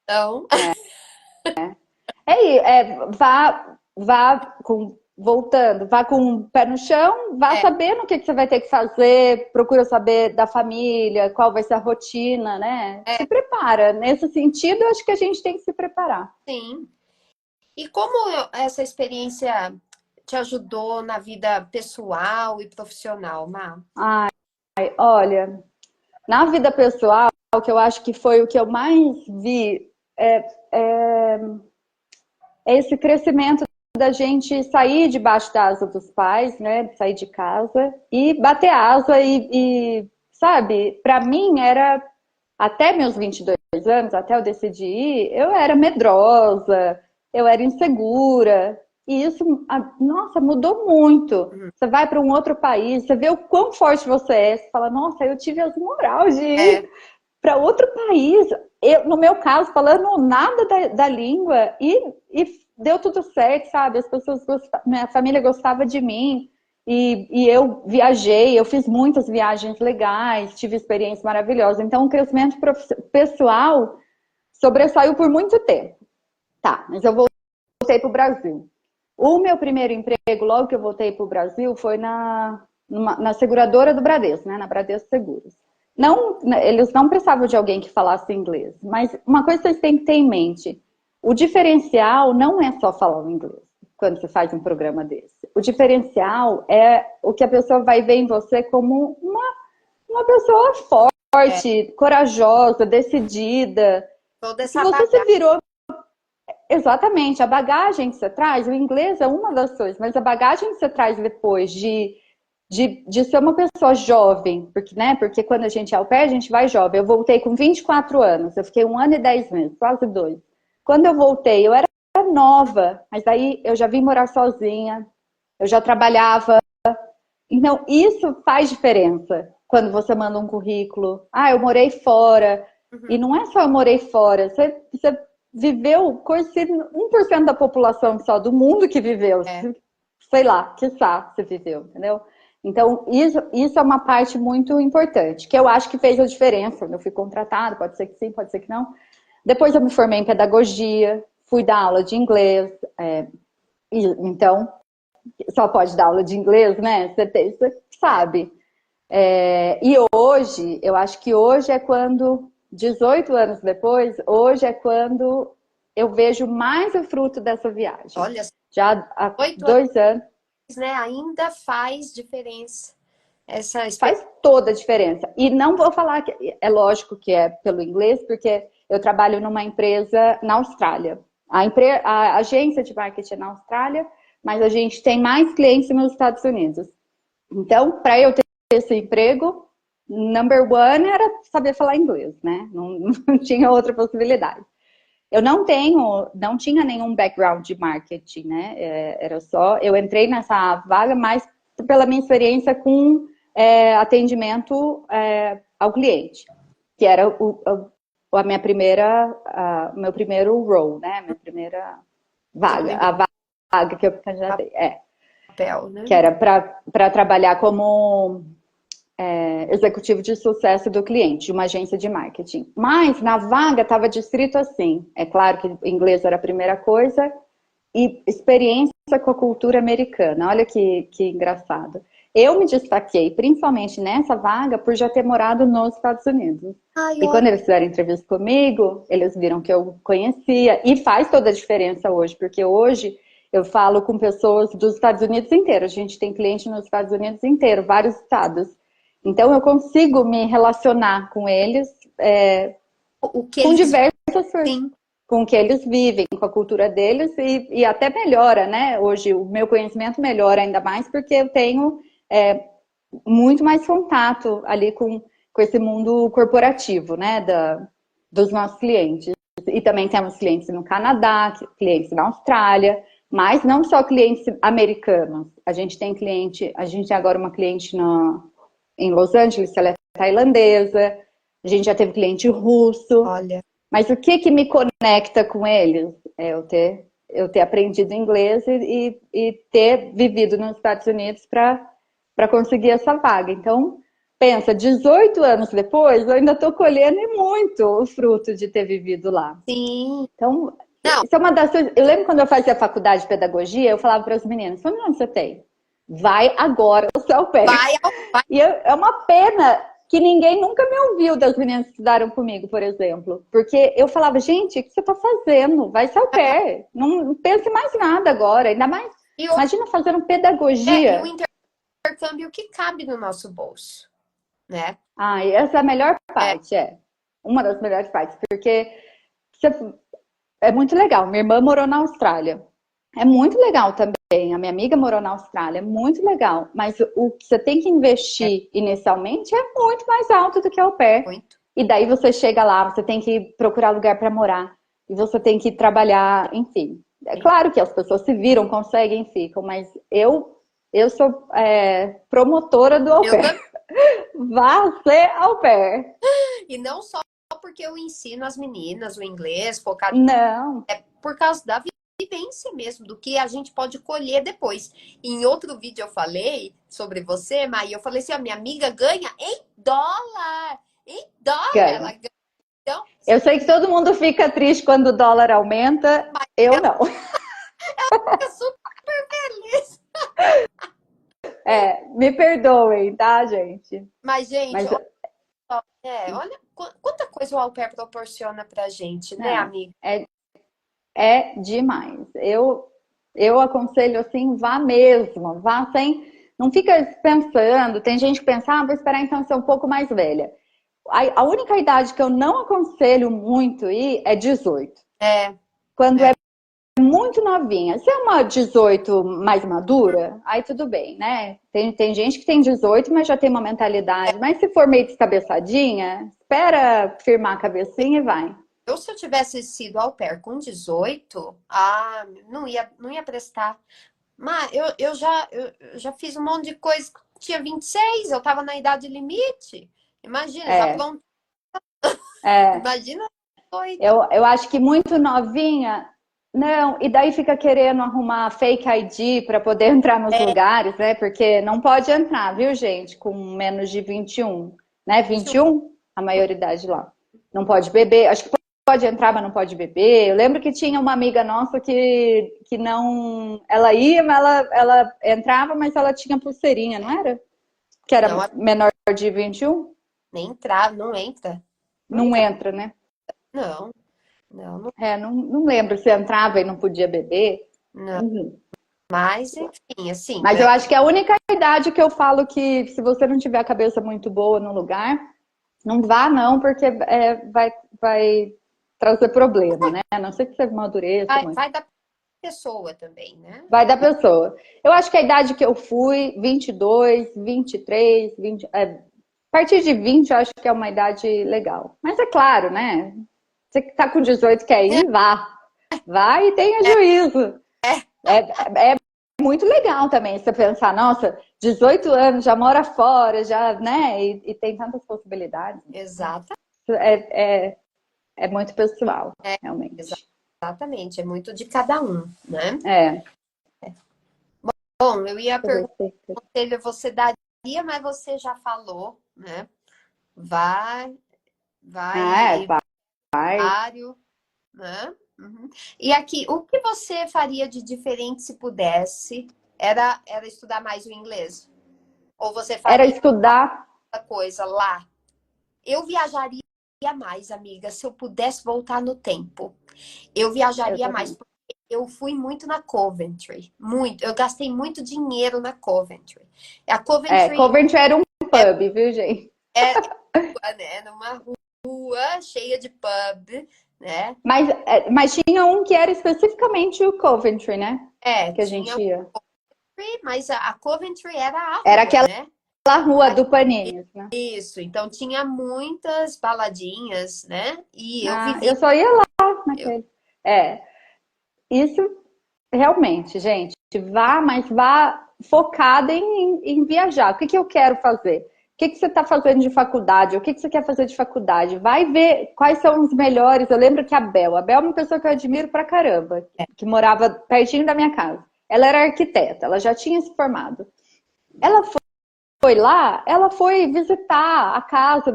Então, Voltando, vá com o pé no chão, vá é, sabendo o que você vai ter que fazer, procura saber da família, qual vai ser a rotina, né? é, Se prepara. Nesse sentido, eu acho que a gente tem que se preparar. sim. E como essa experiência te ajudou na vida pessoal e profissional, Má? Ai, olha, na vida pessoal, o que eu acho que foi o que eu mais vi é esse crescimento da gente sair debaixo da asa dos pais, né? Sair de casa e bater asa sabe, para mim era até meus 22 anos, até eu decidir ir, eu era medrosa, eu era insegura. E isso, nossa, mudou muito. Uhum. Você vai para um outro país, você vê o quão forte você é, você fala, nossa, eu tive as moral de ir É, para outro país. Eu, no meu caso, falando nada da língua e deu tudo certo, sabe? As pessoas gostavam, minha família gostava de mim e eu viajei, eu fiz muitas viagens legais, tive experiências maravilhosas. Então, o crescimento pessoal sobressaiu por muito tempo. Tá, mas eu voltei para o Brasil. O meu primeiro emprego, logo que eu voltei para o Brasil, foi na seguradora do Bradesco, né? Na Bradesco Seguros. Não, eles não precisavam de alguém que falasse inglês, mas uma coisa que vocês têm que ter em mente: o diferencial não é só falar o inglês quando você faz um programa desse. O diferencial é o que a pessoa vai ver em você como uma pessoa é. forte, corajosa, decidida. Toda Se essa você se bagagem. virou exatamente, a bagagem que você traz, o inglês é uma das coisas, mas a bagagem que você traz depois de ser uma pessoa jovem, porque, né, porque quando a gente é ao pé, a gente vai jovem. Eu voltei com 24 anos, eu fiquei 1 ano e 10 meses, quase 2. Quando eu voltei, eu era nova, mas daí eu já vim morar sozinha, eu já trabalhava. Então, isso faz diferença quando você manda um currículo. Ah, eu morei fora. E Uhum. não é só eu morei fora, você viveu coisa que 1% da população só do mundo que viveu. É. Sei lá, quiçá você viveu, entendeu? Então, isso é uma parte muito importante, que eu acho que fez a diferença. Eu fui contratada, pode ser que sim, pode ser que não. Depois eu me formei em pedagogia, fui dar aula de inglês. Então, só pode dar aula de inglês, né? Você É. sabe. E hoje, eu acho que hoje é quando, 18 anos depois, hoje é quando eu vejo mais o fruto dessa viagem. Olha, Já há 8 anos, 2 anos, né? Ainda faz diferença essa experiência. faz toda a diferença. E não vou falar que é lógico que é pelo inglês, porque eu trabalho numa empresa na Austrália. A agência de marketing é na Austrália, mas a gente tem mais clientes nos Estados Unidos. Então, para eu ter esse emprego, number one era saber falar inglês, né? Não, não tinha outra possibilidade. Eu não tinha nenhum background de marketing, né? Era só, eu entrei nessa vaga mais pela minha experiência com atendimento ao cliente, que era a minha meu primeiro role, né? Minha primeira Seu vaga, primeiro a vaga que eu candidatei, papel, né? que era para trabalhar como executivo de sucesso do cliente, de uma agência de marketing. Mas na vaga estava descrito assim, é claro que inglês era a primeira coisa, e experiência com a cultura americana. Olha que engraçado. Eu me destaquei, principalmente nessa vaga, por já ter morado nos Estados Unidos. Ai, E olha, quando eles fizeram entrevista comigo, eles viram que eu conhecia. E faz toda a diferença hoje, porque hoje eu falo com pessoas dos Estados Unidos inteiro. A gente tem cliente nos Estados Unidos inteiro, vários estados. Então eu consigo me relacionar com eles o que com eles diversas coisas, têm. com o que eles vivem, com a cultura deles e até melhora, né? Hoje o meu conhecimento melhora ainda mais porque eu tenho muito mais contato ali com esse mundo corporativo, né? Dos nossos clientes. e também temos clientes no Canadá, clientes na Austrália, mas não só clientes americanos. A gente tem agora uma cliente em Los Angeles, ela é tailandesa, a gente já teve cliente russo. Olha, Mas o que me conecta com eles? É eu ter aprendido inglês e ter vivido nos Estados Unidos para conseguir essa vaga. Então, pensa, 18 anos depois, eu ainda estou colhendo muito o fruto de ter vivido lá. sim. Então, Não, isso é uma das coisas. Eu lembro quando eu fazia faculdade de pedagogia, eu falava para os meninos: quantos anos você tem? Vai agora o seu pé. vai. E é uma pena que ninguém nunca me ouviu das meninas que estudaram comigo, por exemplo. Porque eu falava, gente, o que você está fazendo? Vai ser au pair. Não pense mais nada agora. Ainda mais, imagina fazendo E pedagogia. o intercâmbio que cabe no nosso bolso, né? Ah, e essa é a melhor parte, uma das melhores partes. Porque é muito legal. Minha irmã morou na Austrália. É muito legal também. A minha amiga morou na Austrália. É muito legal. Mas o que você tem que investir inicialmente é muito mais alto do que au pair. Muito. E daí você chega lá, você tem que procurar lugar para morar. E você tem que trabalhar, enfim. É claro que as pessoas se viram, conseguem, ficam. Mas eu sou promotora do au pair. Vá ser au pair. E não só porque eu ensino as meninas o inglês, focado. Não. É por causa da vivência mesmo, do que a gente pode colher depois. Em outro vídeo eu falei sobre você, Maia, eu falei assim, a minha amiga ganha em dólar. Em dólar Ganha. ela ganha. Então, eu sei que todo mundo fica triste quando o dólar aumenta, eu não. Fica super feliz. Me perdoem, tá, gente? Mas, gente, Mas, olha quanta coisa o au pair proporciona pra gente, né, amiga? É demais. Eu aconselho assim, vá mesmo, vá sem. Não fica pensando. Tem gente que pensa, vou esperar então ser um pouco mais velha. A única idade que eu não aconselho muito ir é 18. Quando é muito novinha. Se é uma 18 mais madura, aí tudo bem, né? Tem gente que tem 18, mas já tem uma mentalidade. Mas se for meio descabeçadinha, espera firmar a cabecinha e vai. Se eu tivesse sido au pair com 18, não ia prestar. Mas eu já fiz um monte de coisa. Tinha 26, eu tava na idade limite. Imagina, já pronto. Imagina. Eu acho que muito novinha, não, e daí fica querendo arrumar fake ID para poder entrar nos lugares, né? Porque não pode entrar, viu, gente, com menos de 21, né? 21, a maioridade lá. Não pode beber, acho que pode entrar, mas não pode beber. Eu lembro que tinha uma amiga nossa que não. Ela ia, mas ela entrava, mas ela tinha pulseirinha, não era? Que era menor de 21? Nem entrar, não entra. Não entra, né? Não. Não lembro se entrava e não podia beber. Não. Uhum. Mas, enfim, assim. Mas eu acho que a única idade que eu falo que se você não tiver a cabeça muito boa no lugar, não vá não, porque vai trazer problema, né? A não ser que você amadureça. Vai da pessoa também, né? Vai da pessoa. Eu acho que a idade que eu fui, 22, 23, 20... a partir de 20 eu acho que é uma idade legal. Mas é claro, né? Você que tá com 18 quer ir, vá. Vá e tenha juízo. É muito legal também você pensar, nossa, 18 anos, já mora fora, já, né? E tem tantas possibilidades. Exato. É muito pessoal, realmente. Exatamente, é muito de cada um, É. né? Bom, eu ia perguntar, você daria, mas você já falou, né? Vai. Vai. Né? Uhum. E aqui, o que você faria de diferente se pudesse? Era estudar mais o inglês? Ou você faria Era estudar outra coisa lá? Eu viajaria mais, amiga, se eu pudesse voltar no tempo. Eu viajaria mais, porque eu fui muito na Coventry. Muito. Eu gastei muito dinheiro na Coventry. A Coventry era um pub, viu, gente? Numa rua cheia de pub, né? Mas tinha um que era especificamente o Coventry, né? Que a gente ia. Mas a Coventry era a rua, era aquela né? rua do Paninhos, né? Isso, então tinha muitas baladinhas, né? E eu só ia lá. lá naquele. Isso realmente, gente, mas vá focada em viajar. O que eu quero fazer? O que você está fazendo de faculdade? O que você quer fazer de faculdade? Vai ver quais são os melhores. Eu lembro que a Bel é uma pessoa que eu admiro pra caramba, que morava pertinho da minha casa. Ela era arquiteta, ela já tinha se formado. Ela foi lá, ela foi visitar a casa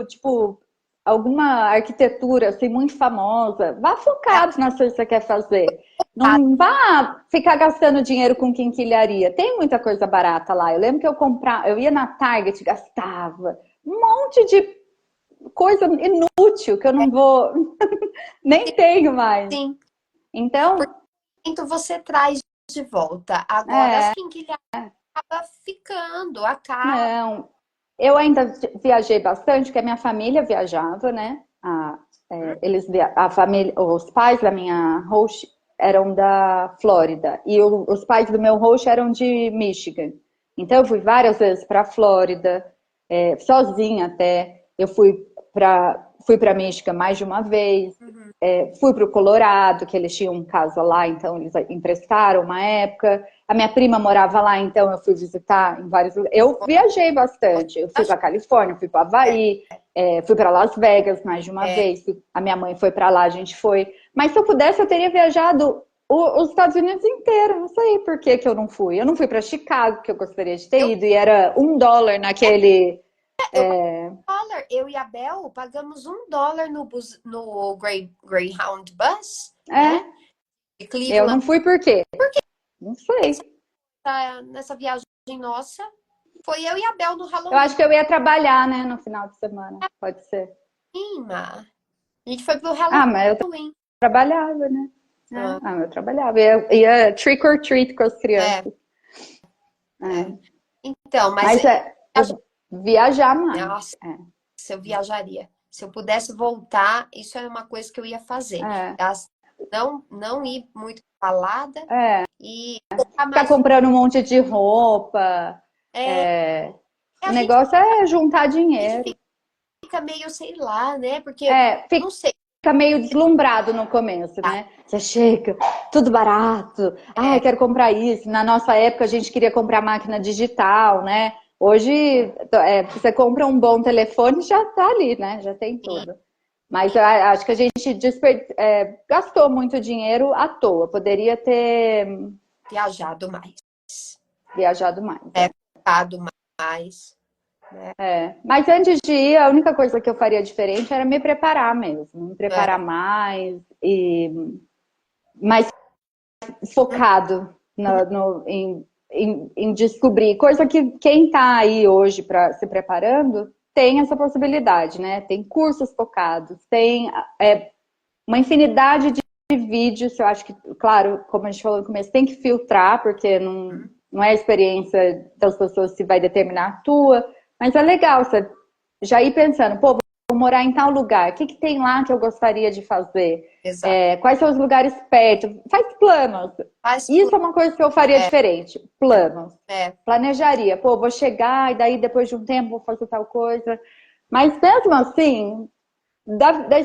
tipo, alguma arquitetura assim muito famosa. Vá focado nas coisas que você quer fazer. Não vá ficar gastando dinheiro com quinquilharia. Tem muita coisa barata lá. Eu lembro que eu ia na Target, gastava um monte de coisa inútil que eu não vou, nem tenho mais. Sim. Então, Então você traz de volta. Agora as quinquilharias acaba ficando, acaba. Não, eu ainda viajei bastante, porque a minha família viajava, né? Os pais da minha host eram da Flórida e os pais do meu host eram de Michigan. Então eu fui várias vezes para a Flórida, sozinha até. Eu fui para Michigan mais de uma vez. Fui para o Colorado, que eles tinham casa lá, então eles emprestaram uma época. A minha prima morava lá, então eu fui visitar em vários lugares. Eu viajei bastante. Eu fui para Califórnia, fui para Havaí, fui para Las Vegas mais de uma vez. A minha mãe foi para lá, a gente foi. Mas se eu pudesse, eu teria viajado os Estados Unidos inteiro. Não sei por que que eu não fui. Eu não fui para Chicago, que eu gostaria de ter ido, e era $1 naquele... Eu e a Bel pagamos $1 no Greyhound Bus. Né? Eu não fui por quê? Não sei. Nessa viagem nossa, foi eu e a Bel no Halloween. Eu acho que eu ia trabalhar, né, no final de semana. Pode ser. Sim, a gente foi pro Halloween. Mas eu trabalhava, né? Eu trabalhava. Ia trick or treat com as crianças. Então, mas viajar mais. Nossa, se eu viajaria. Se eu pudesse voltar, isso é uma coisa que eu ia fazer. Não ir muito balada e ficar comprando um monte de roupa. O negócio é juntar dinheiro. Fica meio, sei lá, né? Porque não sei. Fica meio deslumbrado no começo, né? Você chega, tudo barato. Quero comprar isso. Na nossa época, a gente queria comprar máquina digital, né? Hoje, você compra um bom telefone, já tá ali, né? Já tem tudo. Mas eu acho que a gente gastou muito dinheiro à toa. Poderia ter... Viajado mais. Focado mais. Mas antes de ir, a única coisa que eu faria diferente era me preparar mesmo. Me preparar mais e mais focado em descobrir. Coisa que quem está aí hoje se preparando tem essa possibilidade, né? Tem cursos focados, tem uma infinidade de vídeos. Eu acho que, claro, como a gente falou no começo, tem que filtrar, porque não é a experiência das pessoas que vai determinar a tua. Mas é legal você já ir pensando, vou morar em tal lugar, o que tem lá que eu gostaria de fazer? Quais são os lugares perto? Faz planos. Isso é uma coisa que eu faria diferente. Planos. Planejaria. Vou chegar e daí depois de um tempo vou fazer tal coisa. Mas mesmo assim, da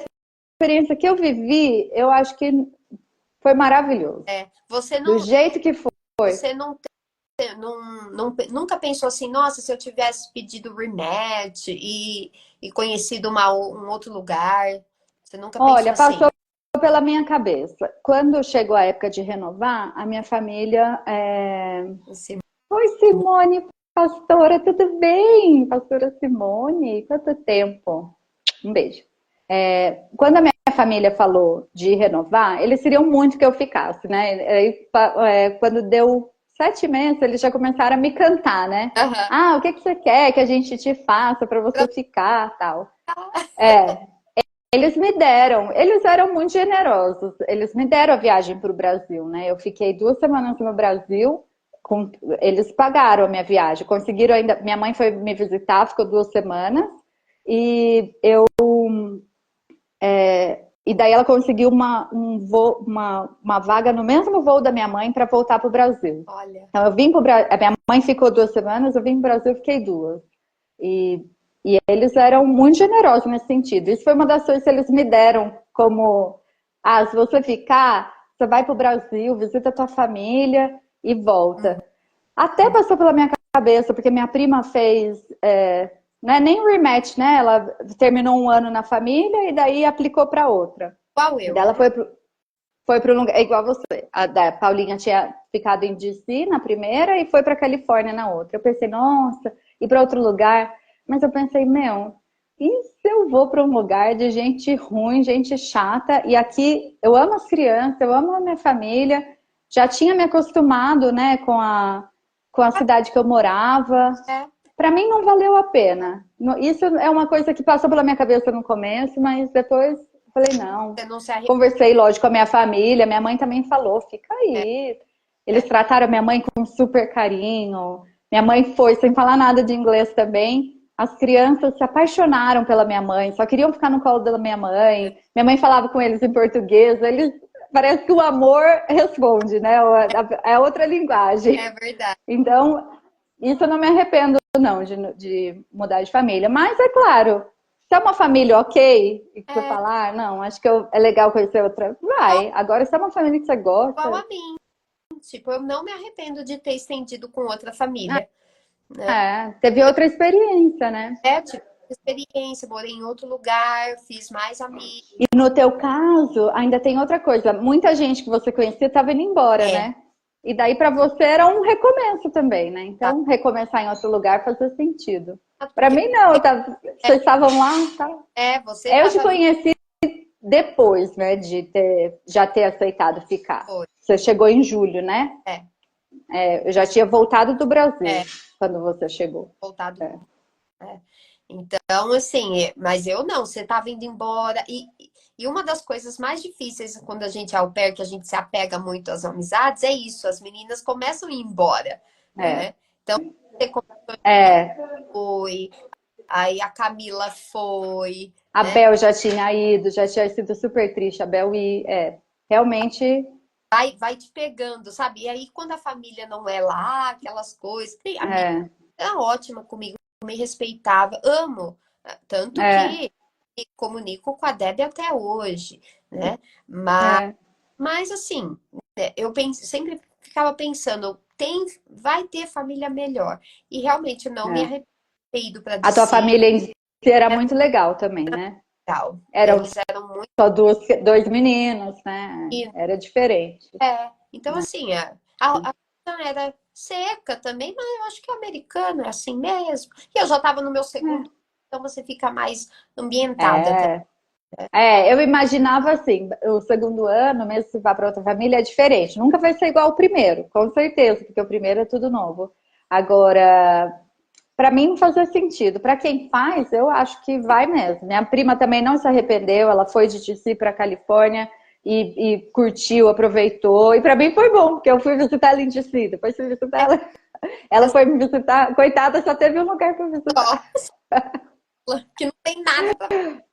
experiência que eu vivi, eu acho que foi maravilhoso. Do jeito que foi. Você nunca pensou assim, nossa, se eu tivesse pedido rematch e conhecido um outro lugar? Você nunca pensou assim? Olha, passou pela minha cabeça. Quando chegou a época de renovar, a minha família... Oi, Simone, pastora, tudo bem? Pastora Simone, quanto tempo? Um beijo. Quando a minha família falou de renovar, eles queriam muito que eu ficasse, né? Quando deu 7 meses, eles já começaram a me cantar, né? O que você quer que a gente te faça para você ficar, tal. Eles eram muito generosos. Eles me deram a viagem para o Brasil, né? Eu fiquei 2 semanas no Brasil, eles pagaram a minha viagem. Conseguiram ainda. Minha mãe foi me visitar, ficou 2 semanas, e e daí ela conseguiu uma vaga no mesmo voo da minha mãe para voltar para o Brasil. Olha. Então eu vim para o Brasil, a minha mãe ficou 2 semanas, eu vim para o Brasil e fiquei 2. E eles eram muito generosos nesse sentido. Isso foi uma das coisas que eles me deram como Ah, se você ficar, você vai pro Brasil, visita a tua família e volta. Até passou pela minha cabeça, porque minha prima fez, não é nem rematch, né? Ela terminou um ano na família e daí aplicou para outra. Igual E eu, daí ela né? foi para um lugar, é igual você. A da Paulinha tinha ficado em DC na primeira e foi para Califórnia na outra. Eu pensei, nossa, ir para outro lugar. Mas eu pensei, meu, e se eu vou para um lugar de gente ruim, gente chata? E aqui eu amo as crianças, eu amo a minha família. Já tinha me acostumado, né, com a cidade que eu morava. É, Para mim não valeu a pena. Isso é uma coisa que passou pela minha cabeça no começo, mas depois falei, não. você não se arrepende. Conversei, lógico, com a minha família. Minha mãe também falou, fica É, aí. Eles trataram minha mãe com super carinho. Minha mãe foi sem falar nada de inglês também. As crianças se apaixonaram pela minha mãe, só queriam ficar no colo da minha mãe. Minha mãe falava com eles em português. Eles parece que o amor responde, né? É outra linguagem. é verdade. Então, isso eu não me arrependo, não, de mudar de família. Mas é claro, se é uma família ok, e que você É falar, não, acho que é legal conhecer outra, vai. Agora, se é uma família que você igual gosta, a mim. Tipo, eu não me arrependo de ter estendido com outra família, né? teve outra experiência, né? É, tipo, experiência, morei em outro lugar, fiz mais amigos. E no teu caso, ainda tem outra coisa. Muita gente que você conhecia estava indo embora, É, né? E daí para você era um recomeço também, né? tá? Então, recomeçar em outro lugar fazia sentido. Para Porque mim, não. Vocês estavam lá, tá? você Eu te tava conheci depois, né, de já ter aceitado ficar. foi, Você chegou em julho, né? é, Eu já tinha voltado do Brasil é, quando você chegou. voltado. É. É. Então, assim, mas eu não, você tava indo embora. E uma das coisas mais difíceis quando a gente é au pair, que a gente se apega muito às amizades, é isso, as meninas começam a ir embora, É. né? Então, você É. foi, aí a Camila foi, A né? Bel já tinha ido, já tinha sido super triste. A Bel realmente, Vai te pegando, sabe? E aí, quando a família não é lá, aquelas coisas, a minha é, é ótima comigo, me respeitava, amo. Tanto é, que me comunico com a Debbie até hoje, né? Mas, é, mas assim, eu sempre ficava pensando, vai ter família melhor. E realmente não me é. arrependo para A tua dizer, família em si era muito legal também, né? legal. Eram Eles eram muito. só dois meninos, né? Era diferente. Então, assim, a coisa era seca também, mas eu acho que o americano é assim mesmo. E eu já estava no meu segundo, então você fica mais ambientada também. É, eu imaginava assim, o segundo ano, mesmo se vá para outra família, é diferente. Nunca vai ser igual ao primeiro, com certeza, porque o primeiro é tudo novo. Agora, para mim não fazia sentido. Para quem faz, eu acho que vai mesmo. Minha prima também não se arrependeu, ela foi de DC para Califórnia e curtiu, aproveitou. E para mim foi bom, porque eu fui visitar ela em DC, depois fui visitar ela. Ela foi me visitar, coitada, só teve um lugar para visitar. Só que não tem nada para.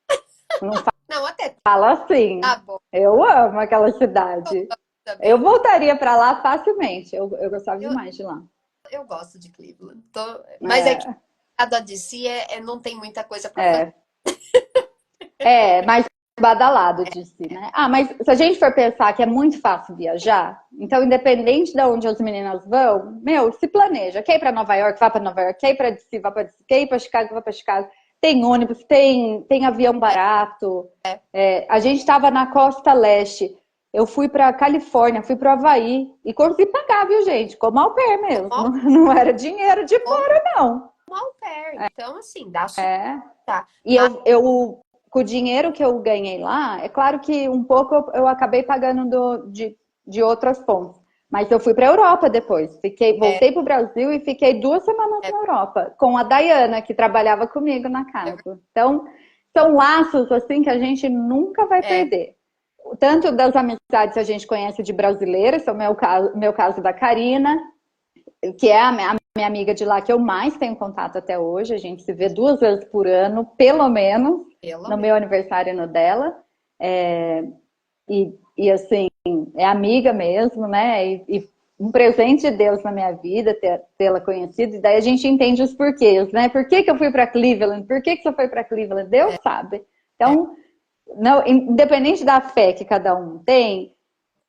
Não Não, até fala assim. tá bom Eu amo aquela cidade. Eu também. voltaria para lá facilmente. Eu gostava Eu, demais de lá. eu gosto de Cleveland. Mas é que É, cada de si não tem muita coisa para fazer. é, mais badalado de si, né? Ah, mas se a gente for pensar que é muito fácil viajar, então independente de onde as meninas vão, meu, se planeja. Quer ir para Nova York, vá para Nova York. Quer ir para DC, vá para DC. Quer ir para Chicago, vá para Chicago. Tem ônibus, tem avião barato. A gente estava na costa leste. Eu fui para Califórnia, fui para o Havaí e consegui pagar, viu, gente? Como au pair mesmo. Como Não era dinheiro de fora, não. au pair. Então, assim, dá super. É. Tá. E com o dinheiro que eu ganhei lá, é claro que um pouco eu acabei pagando de outras fontes. Mas eu fui para a Europa depois. Voltei para o Brasil e fiquei 2 semanas É, na Europa, com a Dayana, que trabalhava comigo na é, casa. Então, são laços assim que a gente nunca vai é, perder. Tanto das amizades que a gente conhece de brasileiras, que é o meu caso da Karina, que é a minha amiga de lá que eu mais tenho contato até hoje. A gente se vê 2 vezes por ano, pelo menos, pelo no menos. meu aniversário e no dela. E assim, é amiga mesmo, né? E um presente de Deus na minha vida tê-la conhecido. E daí a gente entende os porquês, né? Por que eu fui para Cleveland? Por que você foi para Cleveland? Deus sabe. É, Então, não, independente da fé que cada um tem,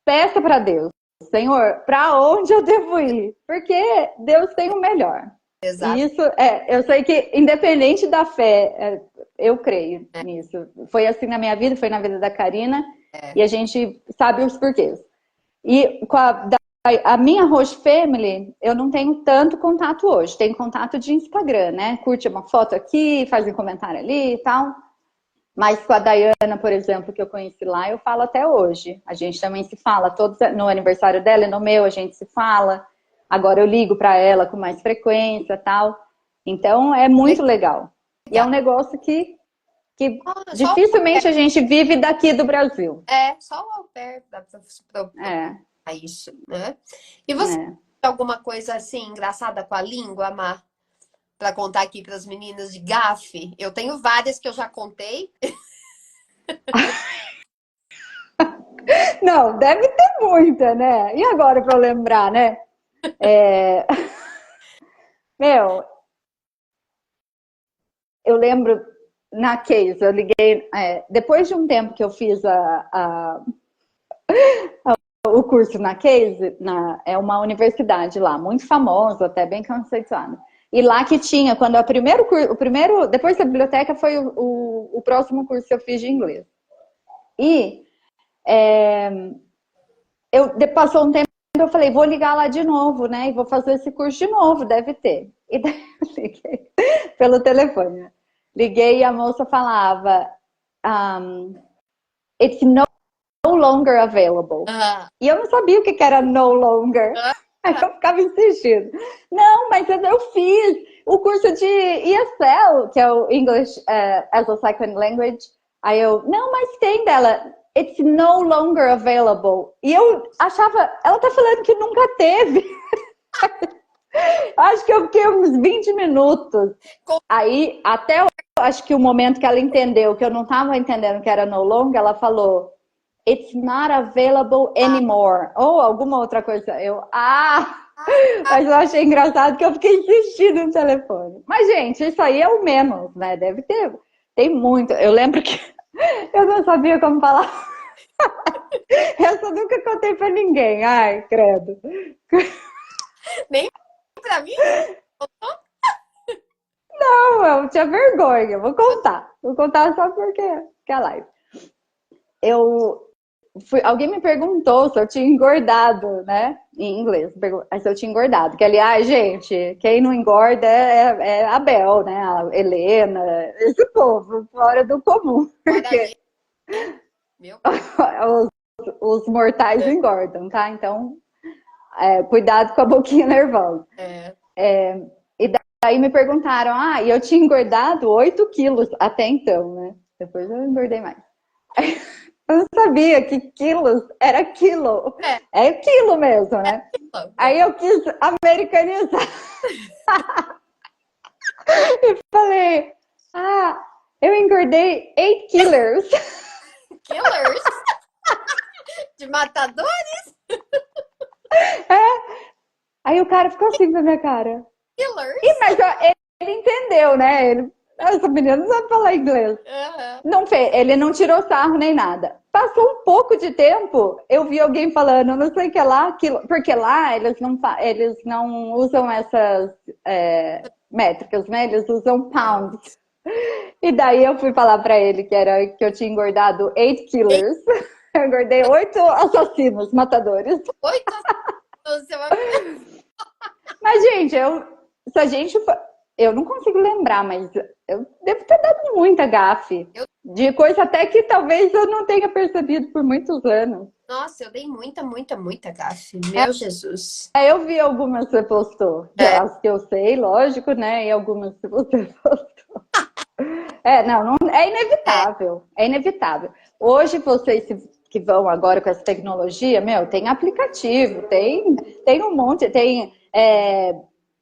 peça para Deus, Senhor, para onde eu devo ir? Porque Deus tem o melhor. E Exato. isso, eu sei que independente da fé, eu creio nisso. Foi assim na minha vida, foi na vida da Karina, e a gente sabe os porquês. E com a minha Roche Family, eu não tenho tanto contato hoje. Tenho contato de Instagram, né? Curte uma foto aqui, faz um comentário ali e tal. Mas com a Dayana, por exemplo, que eu conheci lá, eu falo até hoje. A gente também se fala, todos no aniversário dela e no meu a gente se fala. Agora eu ligo para ela com mais frequência, tal. Então é muito legal. E é um Legal. negócio que Ah, só o au dificilmente a gente vive daqui do Brasil. só o au pair dá pra se propor É, a isso, né? E você é. tem alguma coisa assim engraçada com a língua, Mar? Pra contar aqui para as meninas de gafe? Eu tenho várias que eu já contei. Não, deve ter muita, né? E agora para eu lembrar, né? É, meu, eu lembro na Case, eu liguei. Depois de um tempo que eu fiz o curso na Case, é uma universidade lá, muito famosa, até bem conceituada. E lá que tinha, quando depois da biblioteca foi o próximo curso que eu fiz de inglês. E passou um tempo, eu falei, vou ligar lá de novo, né? E vou fazer esse curso de novo, deve ter. E daí eu liguei pelo telefone. Liguei e a moça falava, it's no longer available. E eu não sabia o que era no longer. Aí eu ficava insistindo. Não, mas eu fiz o curso de ESL, que é o English as a Second Language. Aí eu, não, mas tem dela. It's no longer available. E eu achava, ela tá falando que nunca teve. Acho que eu fiquei uns 20 minutos. Aí, acho que o momento que ela entendeu que eu não tava entendendo que era no longer, ela falou, it's not available anymore. Ou alguma outra coisa. Mas eu achei engraçado que eu fiquei insistindo no telefone. Mas, gente, isso aí é o menos, né? Deve ter. Tem muito. Eu lembro que eu não sabia como falar. Essa eu nunca contei pra ninguém. Ai, credo. Nem pra mim? Não, eu tinha vergonha. Vou contar. Vou contar só porque é live. Alguém me perguntou se eu tinha engordado, né? Em inglês, se eu tinha engordado. Que, aliás, gente, quem não engorda é a Bel, né? A Helena, esse povo, fora do comum. Porque Meu os mortais engordam, tá? Então, cuidado com a boquinha nervosa. E daí me perguntaram, e eu tinha engordado 8 quilos até então, né? Depois eu engordei mais. Eu não sabia que quilos era quilo. É quilo mesmo, né? Aí eu quis americanizar. E falei, eu engordei 8 killers. Killers? De matadores? Aí o cara ficou assim com a minha cara. Killers? Mas ele entendeu, né? Essa menina não sabe falar inglês. Não fez, ele não tirou sarro nem nada. Passou um pouco de tempo, eu vi alguém falando, não sei o que lá, porque lá eles não usam essas métricas, né? Eles usam pounds. E daí eu fui falar pra ele que eu tinha engordado 8 killers. Eu engordei 8 assassinos, matadores. 8 assassinos? Mas, gente, se a gente eu não consigo lembrar, mas eu devo ter dado muita gafe. De coisa até que talvez eu não tenha percebido por muitos anos. Nossa, eu dei muita gafe. Meu Jesus. Eu vi algumas que você postou. As que eu sei, lógico, né? E algumas que você postou. Não, é inevitável. É inevitável. Hoje, vocês que vão agora com essa tecnologia, tem aplicativo, tem um monte, tem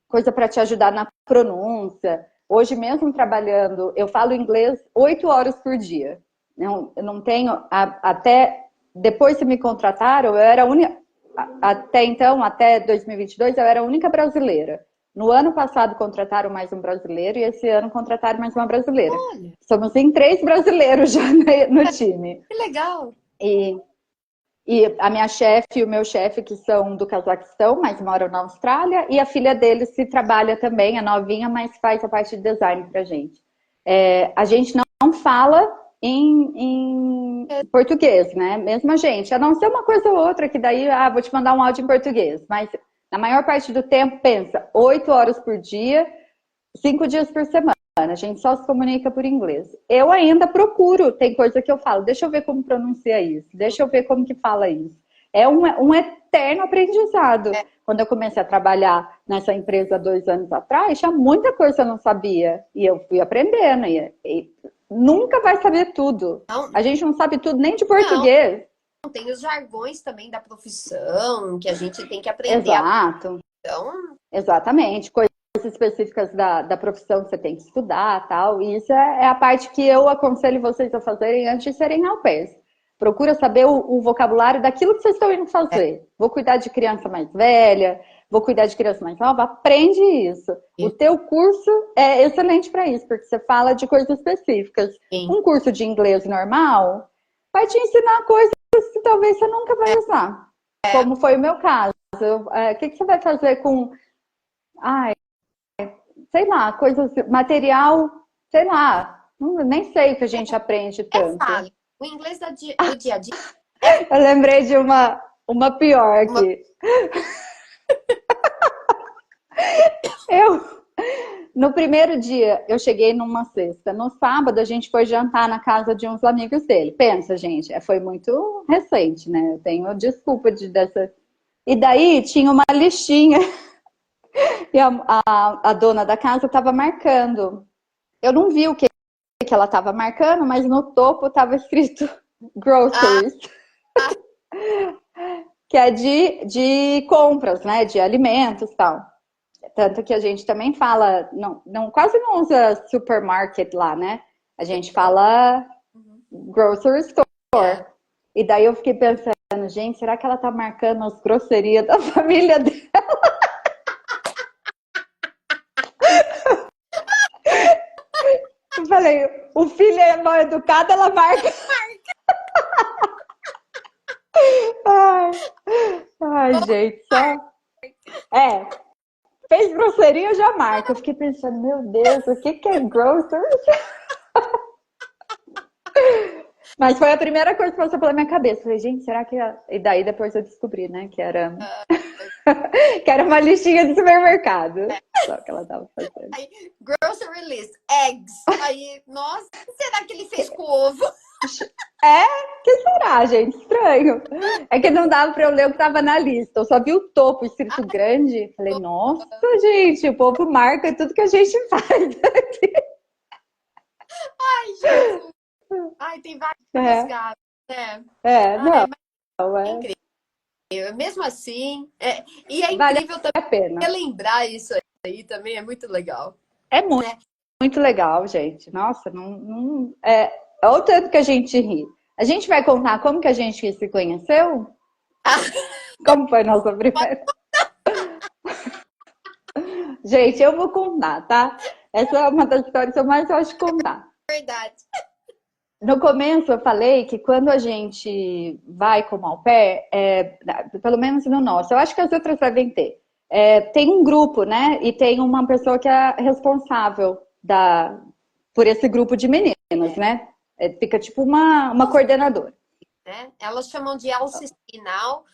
coisa para te ajudar na pronúncia. Hoje mesmo trabalhando, eu falo inglês 8 horas por dia. Eu não tenho, até depois que me contrataram, eu era a única, até então, até 2022, eu era a única brasileira. No ano passado contrataram mais um brasileiro e esse ano contrataram mais uma brasileira. Olha, Somos em 3 brasileiros já no time. que legal. E, e a minha chefe e o meu chefe, que são do Cazaquistão, mas moram na Austrália, e a filha deles se trabalha também, a novinha, mas faz a parte de design pra gente. A gente não fala em português, né? Mesmo a gente, a não ser uma coisa ou outra, que daí, vou te mandar um áudio em português, mas na maior parte do tempo, pensa, 8 horas por dia, 5 dias por semana. A gente só se comunica por inglês. Eu ainda procuro, tem coisa que eu falo, deixa eu ver como pronuncia isso, deixa eu ver como que fala isso. É um eterno aprendizado. Quando eu comecei a trabalhar nessa empresa 2 anos atrás, tinha muita coisa que eu não sabia. E eu fui aprendendo. E nunca vai saber tudo. Não, A gente não sabe tudo nem de português. não, tem os jargões também da profissão que a gente tem que aprender. Exato. Então, Exatamente. Coisas específicas da profissão que você tem que estudar, tal. E isso é a parte que eu aconselho vocês a fazerem antes de serem au pairs. Procura saber o vocabulário daquilo que vocês estão indo fazer. Vou cuidar de criança mais velha, vou cuidar de criança mais nova. Aprende isso. O teu curso é excelente para isso, porque você fala de coisas específicas. sim. Um curso de inglês normal vai te ensinar coisas que talvez você nunca vai usar. Como foi o meu caso. O que você vai fazer com... sei lá, coisas, material, sei lá, nem sei o que a gente aprende tanto. Fácil. O inglês do dia a dia. Eu lembrei de uma pior aqui. No primeiro dia, eu cheguei numa sexta. No sábado, a gente foi jantar na casa de uns amigos dele. Pensa, gente, foi muito recente, né? Eu tenho desculpa dessa... E daí, tinha uma listinha. E a dona da casa estava marcando. Eu não vi o que ela estava marcando, mas no topo estava escrito groceries. Que é de compras, né? De alimentos e tal. Tanto que a gente também fala, quase não usa supermarket lá, né? A gente fala grocery store. E daí eu fiquei pensando, gente, será que ela tá marcando as grosserias da família dela? Eu falei, o filho é mal educado, ela marca. Ai, gente, só... fez grosseria, eu já marco. Eu fiquei pensando, meu Deus, o que é grocery? Mas foi a primeira coisa que passou pela minha cabeça. Falei, gente, será que... E daí depois eu descobri, né, que era... que era uma listinha de supermercado. Só que ela tava fazendo. Aí, grocery list, eggs. Aí, nossa, o que será que ele fez com o ovo? Que será, gente? Estranho. É que não dava pra eu ler o que tava na lista. Eu só vi o topo escrito grande. Falei, nossa, gente, o povo marca tudo que a gente faz aqui. Ai, Jesus. Ai, tem vários gatos, né? Não, é incrível. Mesmo assim, e é vale incrível a pena. também lembrar isso aí também, é muito legal. É muito legal, gente. Nossa, olha o tanto que a gente ri. A gente vai contar como que a gente se conheceu? Como foi a nossa primeira? Gente, eu vou contar, tá? Essa é uma das histórias que eu mais gosto de contar. Verdade. No começo eu falei que quando a gente vai como au pair, pelo menos no nosso, eu acho que as outras devem ter, tem um grupo, né? E tem uma pessoa que é responsável por esse grupo de meninas, né? Fica tipo uma coordenadora. Elas chamam de LCC now,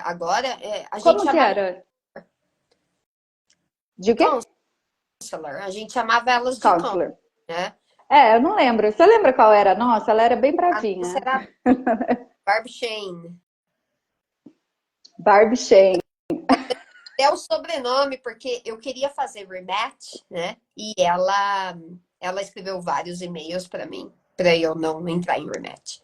agora. A Como gente que era? De quê? Counselor. A gente chamava elas de Counselor. Né? Eu não lembro. Você lembra qual era a nossa? Ela era bem bravinha. Essa era Barbie Shane. Barbie Shane. É o sobrenome, porque eu queria fazer rematch, né? E ela escreveu vários e-mails para mim, para eu não entrar em rematch.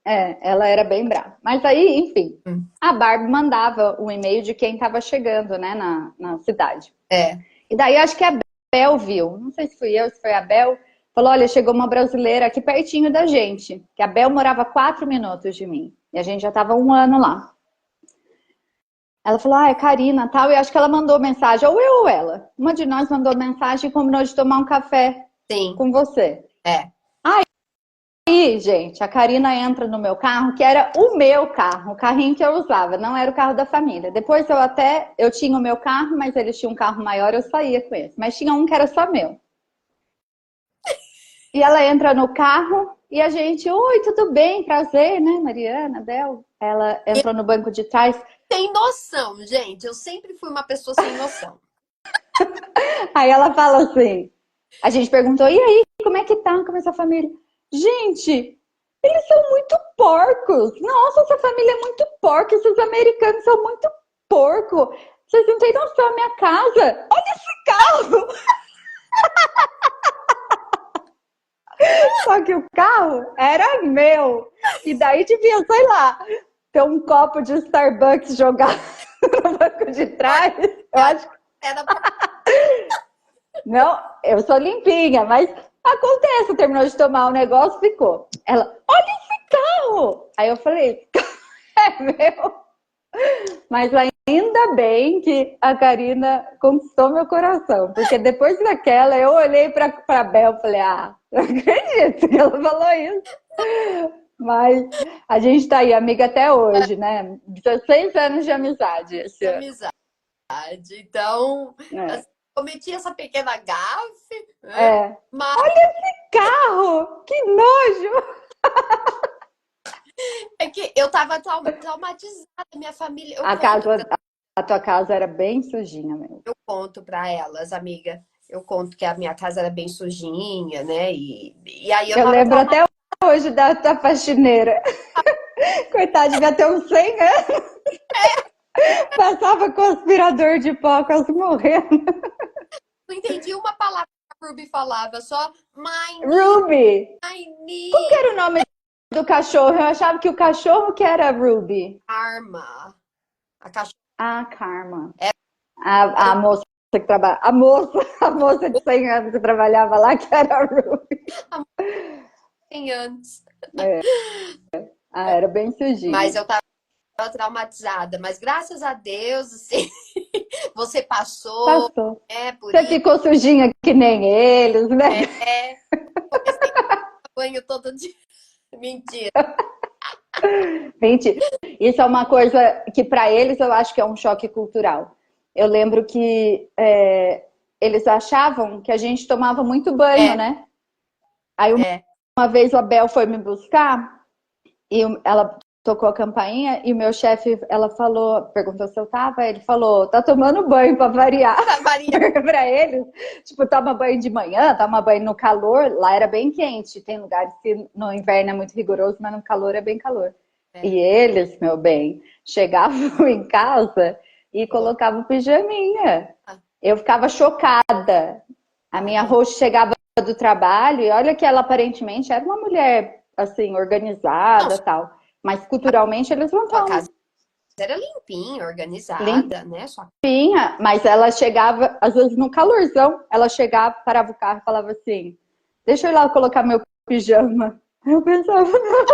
Ela era bem brava. Mas aí, enfim, a Barbie mandava um e-mail de quem estava chegando, né, na cidade. E daí acho que a Bel viu, não sei se fui eu, se foi a Bel, falou, olha, chegou uma brasileira aqui pertinho da gente, que a Bel morava 4 minutos de mim, e a gente já estava 1 ano lá. Ela falou, ah, é Karina, tal, e acho que ela mandou mensagem, ou eu ou ela. Uma de nós mandou mensagem e combinou de tomar um café Sim, com você. é. Aí, gente, a Karina entra no meu carro, que era o meu carro, o carrinho que eu usava, não era o carro da família. Depois eu tinha o meu carro, mas eles tinham um carro maior, eu saía com esse. Mas tinha um que era só meu. E ela entra no carro e a gente, oi, tudo bem? Prazer, né, Mariana, Bel? Ela entrou no banco de trás. Sem noção, gente. Eu sempre fui uma pessoa sem noção. Aí ela fala assim, a gente perguntou, e aí, como é que tá com essa família? Gente, eles são muito porcos. Nossa, essa família é muito porca. Esses americanos são muito porco. Vocês não têm noção, a minha casa. Olha esse carro. Só que o carro era meu. E daí devia, sei lá, ter um copo de Starbucks jogado no banco de trás. Eu acho que... Era Não, eu sou limpinha, mas acontece. Terminou de tomar o negócio, ficou. Ela, olha esse carro. Aí eu falei, é meu. Mas ainda bem que a Karina conquistou meu coração, porque depois daquela eu olhei para Bel e falei, ah, não acredito que ela falou isso. Mas a gente tá aí, amiga, até hoje, né? 16 anos de amizade esse ano. amizade. Então, É. assim, cometi essa pequena gafe, né? É. Mas Olha esse carro! Que nojo! é que eu tava traumatizada, minha família. A tua casa era bem sujinha mesmo. Eu conto pra elas, amiga. Eu conto que a minha casa era bem sujinha, né? E aí eu Eu tava lembro até hoje da faxineira. Coitada, devia ter uns 100 anos. Passava com aspirador de pó, quase morrendo. não entendi uma palavra que a Ruby falava, só Ruby! Como que my era o nome do cachorro? Eu achava que o cachorro que era Ruby. arma. A cachorra Ah, Karma. era A moça que trabalha. A moça de 100 anos que trabalhava lá, que era a Ruby. 100 anos. Ah, era bem Mas sujinha. eu tava traumatizada. Mas graças a Deus, assim, você passou, Passou. por Você isso. ficou sujinha que nem eles, né? Comecei a tomar banho todo dia. Mentira. Gente, isso é uma coisa que para eles eu acho que é um choque cultural. Eu lembro que eles achavam que a gente tomava muito banho, É, né? Aí é. uma vez a Bel foi me buscar e ela tocou a campainha e o meu chefe, ela falou, perguntou se eu tava, ele falou, tá tomando banho para variar. Maria, Para eles, tipo, toma banho de manhã, toma banho no calor, lá era bem quente. Tem lugares que no inverno é muito rigoroso, mas no calor é bem calor. é. E eles, meu bem, chegavam em casa e colocavam pijaminha. Eu ficava chocada. A minha Não, host chegava do trabalho e olha que ela aparentemente era uma mulher assim organizada, tal, mas culturalmente eles não sua estão casa era limpinha, organizada, né? limpinha, mas ela chegava às vezes no calorzão, ela chegava, parava o carro e falava assim: "Deixa eu ir lá colocar meu pijama". Eu pensava, não,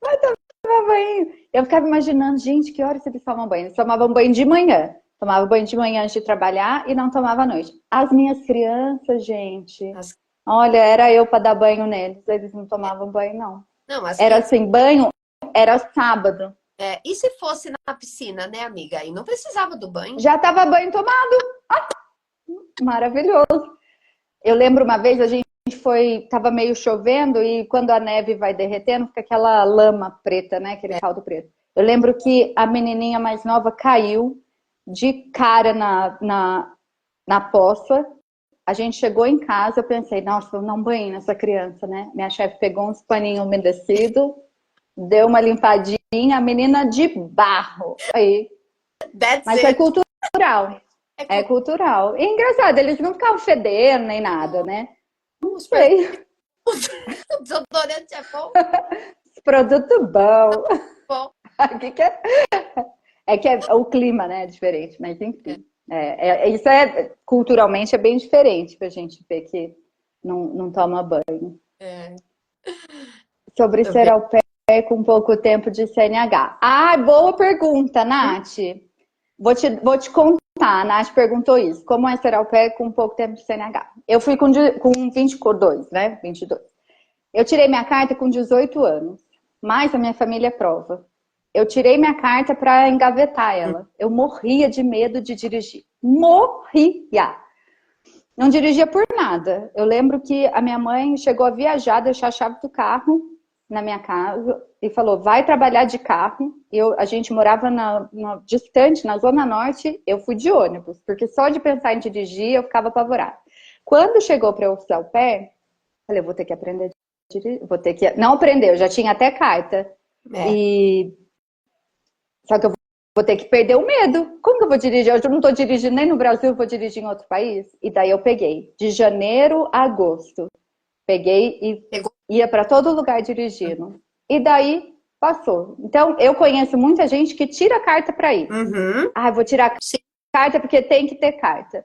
vai tomar banho. Eu ficava imaginando, gente, que horas eles tomam banho? Eles tomavam banho de manhã. Tomava banho de manhã antes de trabalhar e não tomava à noite. As minhas crianças, gente, As, olha, era eu para dar banho neles. Eles não tomavam banho, não. não, as Era crianças. assim, banho era sábado. E se fosse na piscina, né, amiga? Aí não precisava do banho. Já tava banho tomado. Maravilhoso. Eu lembro uma vez, a gente tava meio chovendo e quando a neve vai derretendo, fica aquela lama preta, né? Aquele caldo preto. Eu lembro que a menininha mais nova caiu de cara na poça. A gente chegou em casa, eu pensei, nossa, vou dar um banho nessa criança, né? Minha chefe pegou uns paninhos umedecidos, deu uma limpadinha, a menina de barro. Aí, That's mas é it. cultural. É É com cultural. E engraçado, eles não ficavam fedendo nem nada, né? Não os sei. desodorante é bom, Produto bom. bom. Que que é? É que o clima, né, é diferente, mas É, enfim. Isso culturalmente é bem diferente pra gente ver que não toma banho. é. Sobre Eu ser vejo au pair, com pouco tempo de CNH? Ah, boa pergunta, Nath. Vou te contar, a Nath perguntou isso. Como é ser au pair com pouco tempo de CNH? Eu fui com 22, né? 22. Eu tirei minha carta com 18 anos, mas a minha família aprova. Eu tirei minha carta para engavetar ela. Eu morria de medo de dirigir. Morria! Não dirigia por nada. Eu lembro que a minha mãe chegou a viajar, deixar a chave do carro na minha casa e falou, vai trabalhar de carro. A gente morava distante, na Zona Norte, eu fui de ônibus, porque só de pensar em dirigir eu ficava apavorada. Quando chegou para eu ser au pair, falei, eu vou ter que aprender a dirigir, Não aprender, eu já tinha até carta. Só que eu vou ter que perder o medo. Como que eu vou dirigir? Eu não estou dirigindo nem no Brasil, eu vou dirigir em outro país. E daí eu peguei, de janeiro a agosto. Peguei e ia para todo lugar dirigindo. E daí passou. Então, eu conheço muita gente que tira a carta para ir. Ah, vou tirar a carta porque tem que ter carta.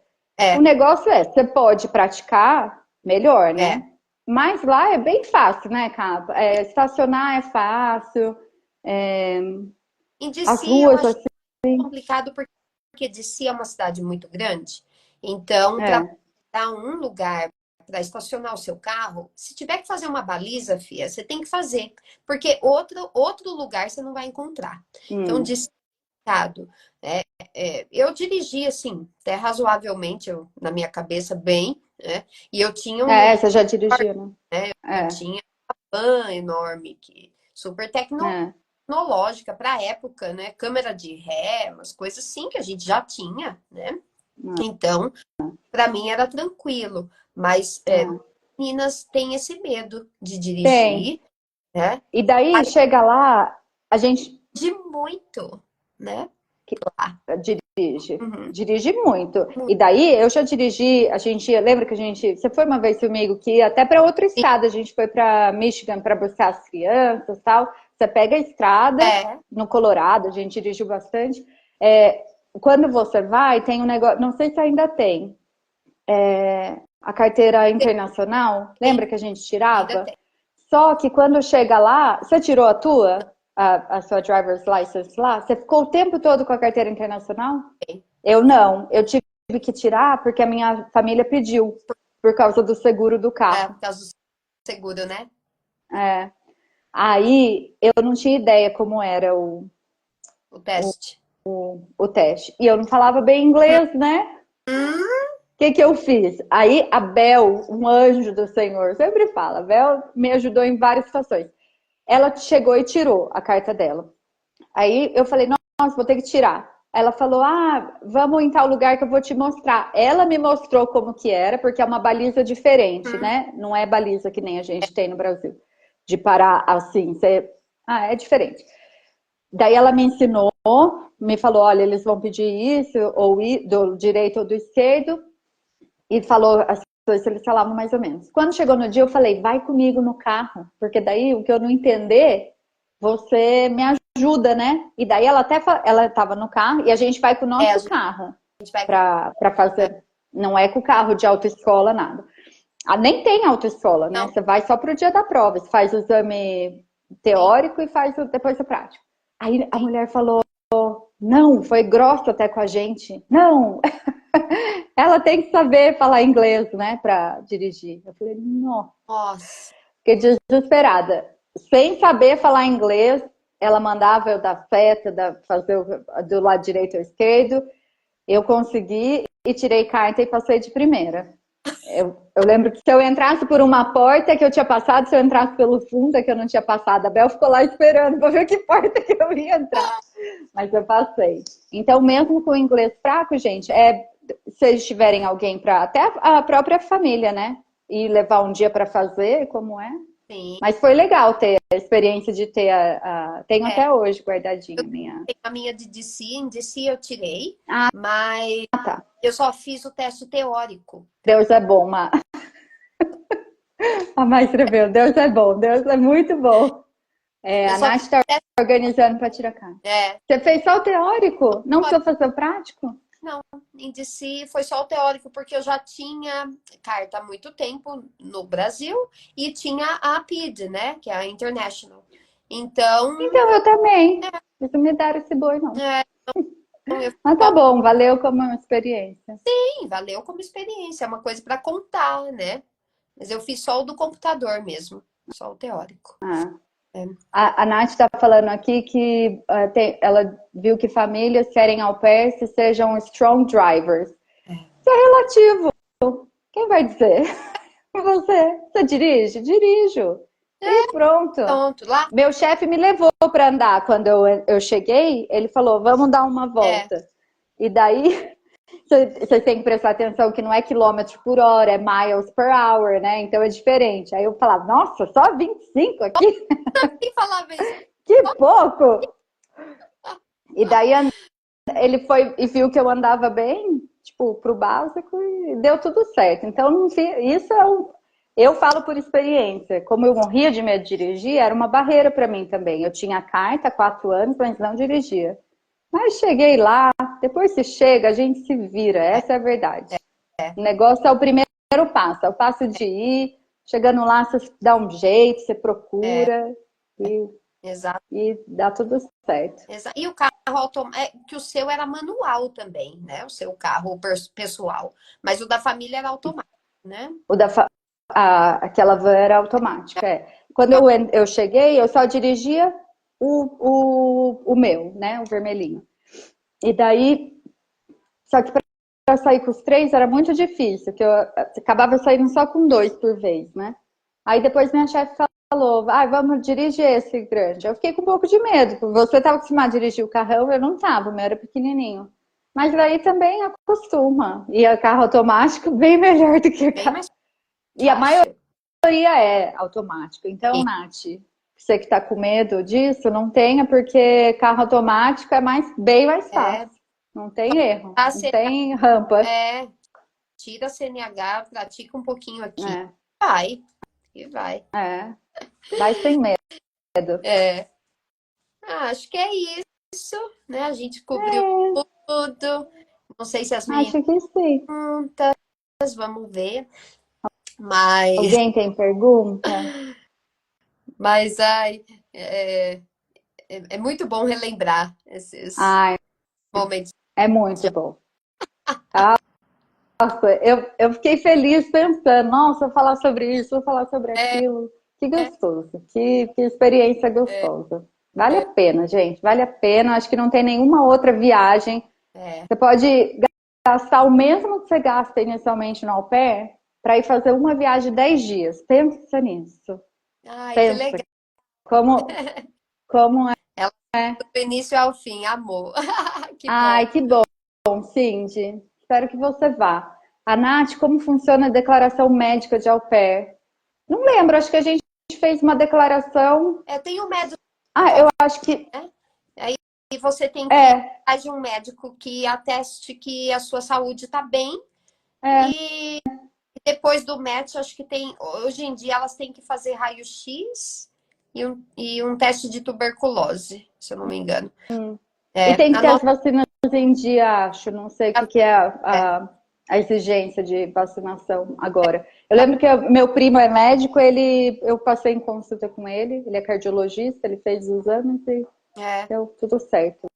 O negócio você pode praticar melhor, né? Mas lá é bem fácil, né, Capa? Estacionar é fácil. Em As DC eu ruas, acho assim. complicado porque DC é uma cidade muito grande. Então, para dar um lugar para estacionar o seu carro, se tiver que fazer uma baliza, Fia, você tem que fazer. Porque outro lugar você não vai encontrar. Então, DC eu dirigi, assim, até razoavelmente, na minha cabeça, bem, né? E eu tinha um lugar, Você já dirigiu, né? né? Eu tinha uma van enorme, super tecnológica para a época, né? Câmera de ré, umas coisas assim que a gente já tinha, né? Então, para mim era tranquilo. Mas meninas têm esse medo de dirigir, Tem. né? E daí, chega lá, a gente De muito, né? dirige. Dirige muito. E daí, eu já dirigi, lembra que você foi uma vez comigo que ia até para outro estado, a gente foi para Michigan para buscar as crianças e tal. Você pega a estrada, no Colorado, a gente dirigiu bastante. Quando você vai, tem um negócio, não sei se ainda tem, a carteira internacional, lembra que a gente tirava? Só que quando chega lá, você tirou a tua? A sua driver's license lá? Você ficou o tempo todo com a carteira internacional? Eu não. Eu tive que tirar porque a minha família pediu, por causa do seguro do carro. Por causa do seguro, né? Aí eu não tinha ideia como era O teste. o teste. E eu não falava bem inglês, né? O que eu fiz? Aí a Bel, um anjo do Senhor, sempre fala, a Bel me ajudou em várias situações. Ela chegou e tirou a carta dela. Aí eu falei, nossa, vou ter que tirar. Ela falou, vamos em tal lugar que eu vou te mostrar. Ela me mostrou como que era, porque é uma baliza diferente, né? Não é baliza que nem a gente tem no Brasil. De parar assim, é diferente. Daí ela me ensinou, me falou, olha, eles vão pedir isso, ou do direito ou do esquerdo, e falou as coisas, eles falavam mais ou menos. Quando chegou no dia, eu falei, vai comigo no carro, porque daí o que eu não entender, você me ajuda, né? E daí ela estava no carro e a gente vai com o nosso carro para fazer. Não é com o carro de autoescola, nada. Nem tem autoescola, né? Não. Você vai só pro dia da prova, você faz o exame teórico e faz depois o prático. Aí a mulher falou, não, foi grossa até com a gente. Não, ela tem que saber falar inglês, né, para dirigir. Eu falei, nossa, fiquei desesperada. Sem saber falar inglês, ela mandava eu dar seta, fazer do lado direito ao esquerdo. Eu consegui e tirei carta e passei de primeira. Eu lembro que se eu entrasse por uma porta que eu tinha passado, se eu entrasse pelo fundo que eu não tinha passado, a Bel ficou lá esperando para ver que porta que eu ia entrar. Mas eu passei. Então, mesmo com o inglês fraco, gente, se vocês tiverem alguém para até a própria família, né? E levar um dia para fazer, como é? Sim. Mas foi legal ter a experiência de ter tenho até hoje guardadinha a minha de DC. Em DC eu tirei, mas tá. Eu só fiz o teste teórico. Deus é bom, Má. A Má escreveu, Deus é bom, Deus é muito bom. A Nath está organizando para tirar carta. Você fez só o teórico? Não precisou fazer o prático? Não, em DC foi só o teórico, porque eu já tinha carta há muito tempo no Brasil e tinha a PID, né? Que é a International. Então, Então, eu também. Isso me deram esse boi, não. é, eu Mas tá bom, valeu como uma experiência. sim, valeu como experiência, é uma coisa para contar, né? Mas eu fiz só o do computador mesmo, só o teórico. Ah. É, A Nath está falando aqui que ela viu que famílias querem au pairs que sejam strong drivers. Isso é relativo. Quem vai dizer? Você dirige? Dirijo. E pronto. pronto, lá Meu chefe me levou para andar. Quando eu cheguei, ele falou: vamos dar uma é, volta. E daí, vocês têm que prestar atenção que não é quilômetro por hora, é miles per hour, né? Então é diferente. Aí eu falava: nossa, só 25 aqui? quem falava isso? Que pouco! E daí ele foi e viu que eu andava bem, tipo, pro básico e deu tudo certo. Então, isso é eu falo por experiência. Como eu morria de medo de dirigir, era uma barreira para mim também. Eu tinha carta há 4 anos, mas não dirigia. Mas cheguei lá, depois se chega, a gente se vira, essa é a verdade. É, O negócio é o primeiro passo, é o passo de ir, chegando lá, você dá um jeito, você é, procura e, exato. e dá tudo certo. E o carro automático, que o seu era manual também, né? O seu carro pessoal. Mas o da família era automático, né? O da aquela van era automática, é. Quando eu cheguei, eu só dirigia o meu, né? O vermelhinho. E daí, só que para sair com os três era muito difícil, que eu acabava saindo só com dois por vez, né? Aí depois minha chefe falou, vamos dirigir esse grande. Eu fiquei com um pouco de medo, porque você estava acostumado a dirigir o carrão, eu não estava, o meu era pequenininho. Mas daí também acostuma. E o carro automático bem melhor do que o Bem carro. mais E a maioria fácil. é automático. Então, E Nath, você que está com medo disso, não tenha, porque carro automático é bem mais é, fácil. Não tem erro, a não CNH, tem rampa. tira a CNH, pratica um pouquinho aqui. É, Vai, e vai. é. Vai sem medo. É. Acho que é isso, né? A gente cobriu tudo. Não sei se as meninas Acho que sim. juntas, vamos ver. Mas, Alguém tem pergunta? ai, é muito bom relembrar esses Ai, momentos. é muito bom. Nossa, eu fiquei feliz pensando, nossa, vou falar sobre isso, vou falar sobre É, aquilo. Que gostoso, que experiência gostosa. Vale a pena, gente, vale a pena. Acho que não tem nenhuma outra viagem. é. Você pode gastar o mesmo que você gasta inicialmente no au pair para ir fazer uma viagem de 10 dias. Pensa nisso. Ai, que Pensa legal. como é. Ela do início ao fim, amor. Que bom. Ai, que bom, Cindy. Espero que você vá. A Nath, como funciona a declaração médica de au pair? Não lembro, acho que a gente fez uma declaração. Tem um médico, Eu acho que né? Aí você tem que ir é, atrás de um médico que ateste que a sua saúde está bem. é, E depois do match, acho que tem. Hoje em dia elas têm que fazer raio-x e um teste de tuberculose, se eu não me engano. e tem que A ter as nossa. vacinas em dia, acho. Não sei o que, que é É, a exigência de vacinação agora. Eu lembro que meu primo é médico, eu passei em consulta com ele é cardiologista, ele fez os exames e é, deu tudo certo.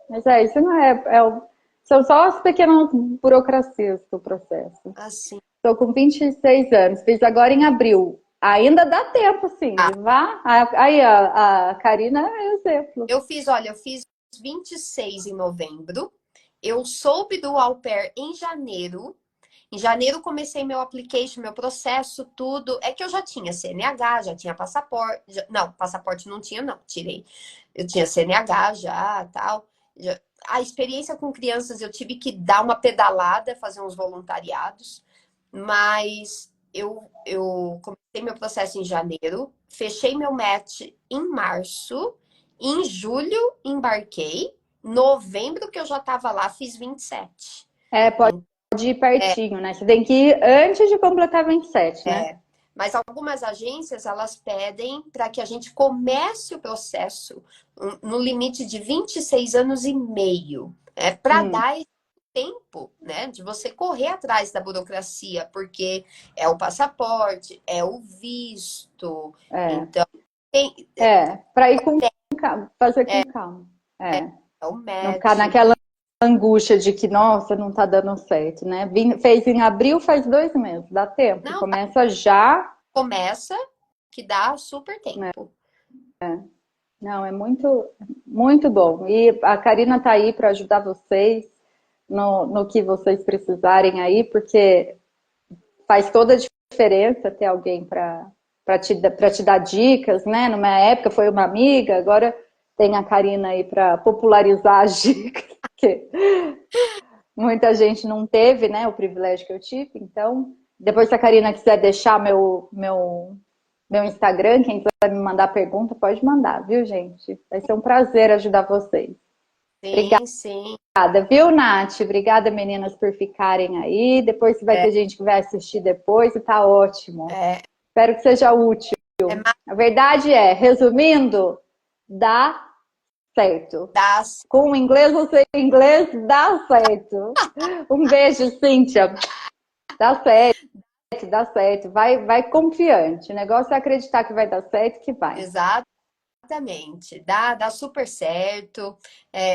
Mas isso não são só as pequenas burocracias do processo. assim. Estou com 26 anos, fiz agora em abril. Ainda dá tempo, sim, Ah, de vá. Aí a Karina é exemplo. olha, eu fiz 26 em novembro. Eu soube do au pair em janeiro. Em janeiro comecei meu application, meu processo, tudo. É que eu já tinha CNH, já tinha passaporte. Não, passaporte não tinha, não, tirei. Eu tinha CNH já, tal. A experiência com crianças eu tive que dar uma pedalada, fazer uns voluntariados, mas eu comecei meu processo em janeiro, fechei meu match em março, em julho embarquei, novembro que eu já estava lá, fiz 27. Pode ir pertinho, né? Você tem que ir antes de completar 27, né? Mas algumas agências elas pedem para que a gente comece o processo no limite de 26 anos e meio, para Hum, dar esse tempo, né, de você correr atrás da burocracia, porque é o passaporte, é o visto, é. então Para ir com calma, fazer com calma. É o Não ficar médico. naquela angústia de que, nossa, não tá dando certo, né? Fez em abril, faz 2 meses, dá tempo. Não, Começa já. começa que dá super tempo. Não, é muito, muito bom. E a Karina tá aí para ajudar vocês no que vocês precisarem aí, porque faz toda a diferença ter alguém para te dar dicas, né? Numa época foi uma amiga, agora tem a Karina aí para popularizar as dicas, porque muita gente não teve, né, o privilégio que eu tive. Então, depois se a Karina quiser deixar meu Instagram, quem quiser me mandar pergunta, pode mandar, viu, gente? Vai ser um prazer ajudar vocês. Sim, sim. Obrigada, viu, Nath? Obrigada, meninas, por ficarem aí. Depois vai ter gente que vai assistir depois e tá ótimo. Espero que seja útil. A verdade é, resumindo, dá certo. Com inglês ou sem inglês, dá certo. Um beijo, Cíntia. Dá certo, dá certo. Vai confiante. O negócio é acreditar que vai dar certo, que vai. Exatamente, dá super certo.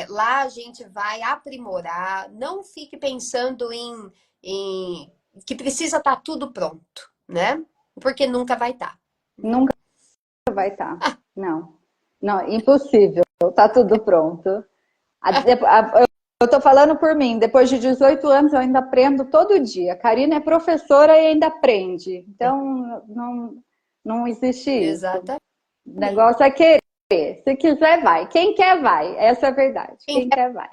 Lá a gente vai aprimorar. Não fique pensando em que precisa estar tudo pronto, né? Porque nunca vai estar. Nunca vai estar. Não, não, impossível. Tá tudo pronto. Eu tô falando por mim. Depois de 18 anos eu ainda aprendo todo dia. A Karina é professora e ainda aprende. Então não existe isso. Exatamente. O negócio é querer. Se quiser, vai. Quem quer, vai. Essa é a verdade. Quem quer, vai.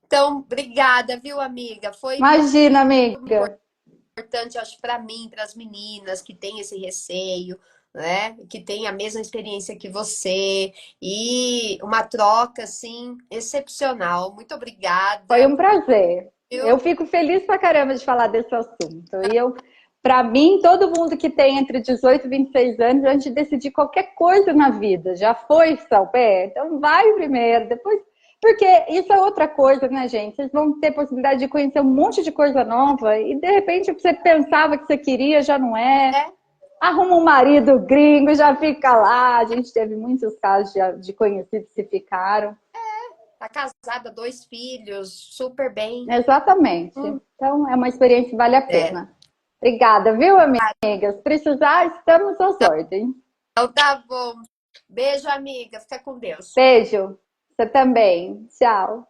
Então, obrigada, viu, amiga? Foi Imagina, amiga. importante, acho, para mim, para as meninas que têm esse receio, né? Que têm a mesma experiência que você. E uma troca, assim, excepcional. Muito obrigada. Foi um prazer. Eu fico feliz pra caramba de falar desse assunto. E para mim, todo mundo que tem entre 18 e 26 anos, antes de decidir qualquer coisa na vida, já foi ao pé, então vai primeiro, depois. Porque isso é outra coisa, né, gente? Vocês vão ter possibilidade de conhecer um monte de coisa nova e de repente o que você pensava que você queria já não é. Arruma um marido gringo, já fica lá. A gente teve muitos casos de conhecidos que ficaram. Tá casada, 2 filhos, super bem. Exatamente. Então, é uma experiência que vale a pena. Obrigada, viu, amigas? Se precisar, estamos às ordens. Então tá bom. Beijo, amiga. Fica com Deus. Beijo. Você também. Tchau.